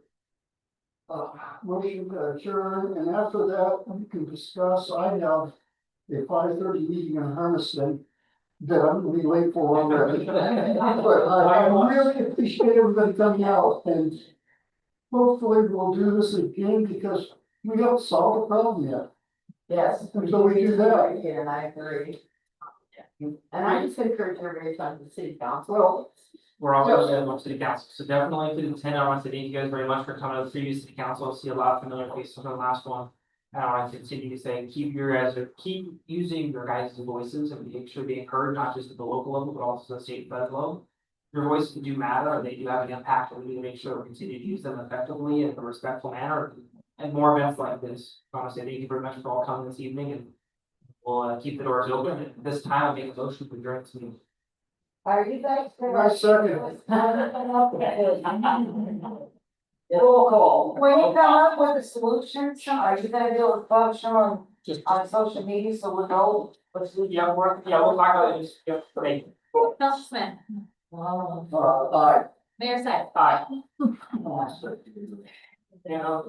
motion to adjourn, and after that, we can discuss. I have a 5:30 meeting in Hermiston that I'm gonna be late for already. But I really appreciate everybody coming out, and hopefully we'll do this again because we haven't solved the problem yet. Yes. So we do that. Yeah, and I agree. And I just encourage everybody to come to the city council. Well, We're also in the city council, so definitely to attend. I want to thank you guys very much for coming to the previous city council, see a lot of familiar faces from the last one. And I want to continue to say, keep using your guys' voices and make sure they heard, not just at the local level, but also the state and federal level. Your voices do matter, and they do have an impact, and we need to make sure we continue to use them effectively in a respectful manner. And more events like this. I want to say thank you very much for all coming this evening, and we'll keep the doors open. At this time, I'll make a motion to adjourn this meeting. Are you guys? I second. Roll call. When you come up with a solution, are you gonna do a function on social media so we know what solution Yeah, work? we'll talk about this. Yep, thank you. Counselor Smith, Aye. Mayor Site. Bye. Aye. You know,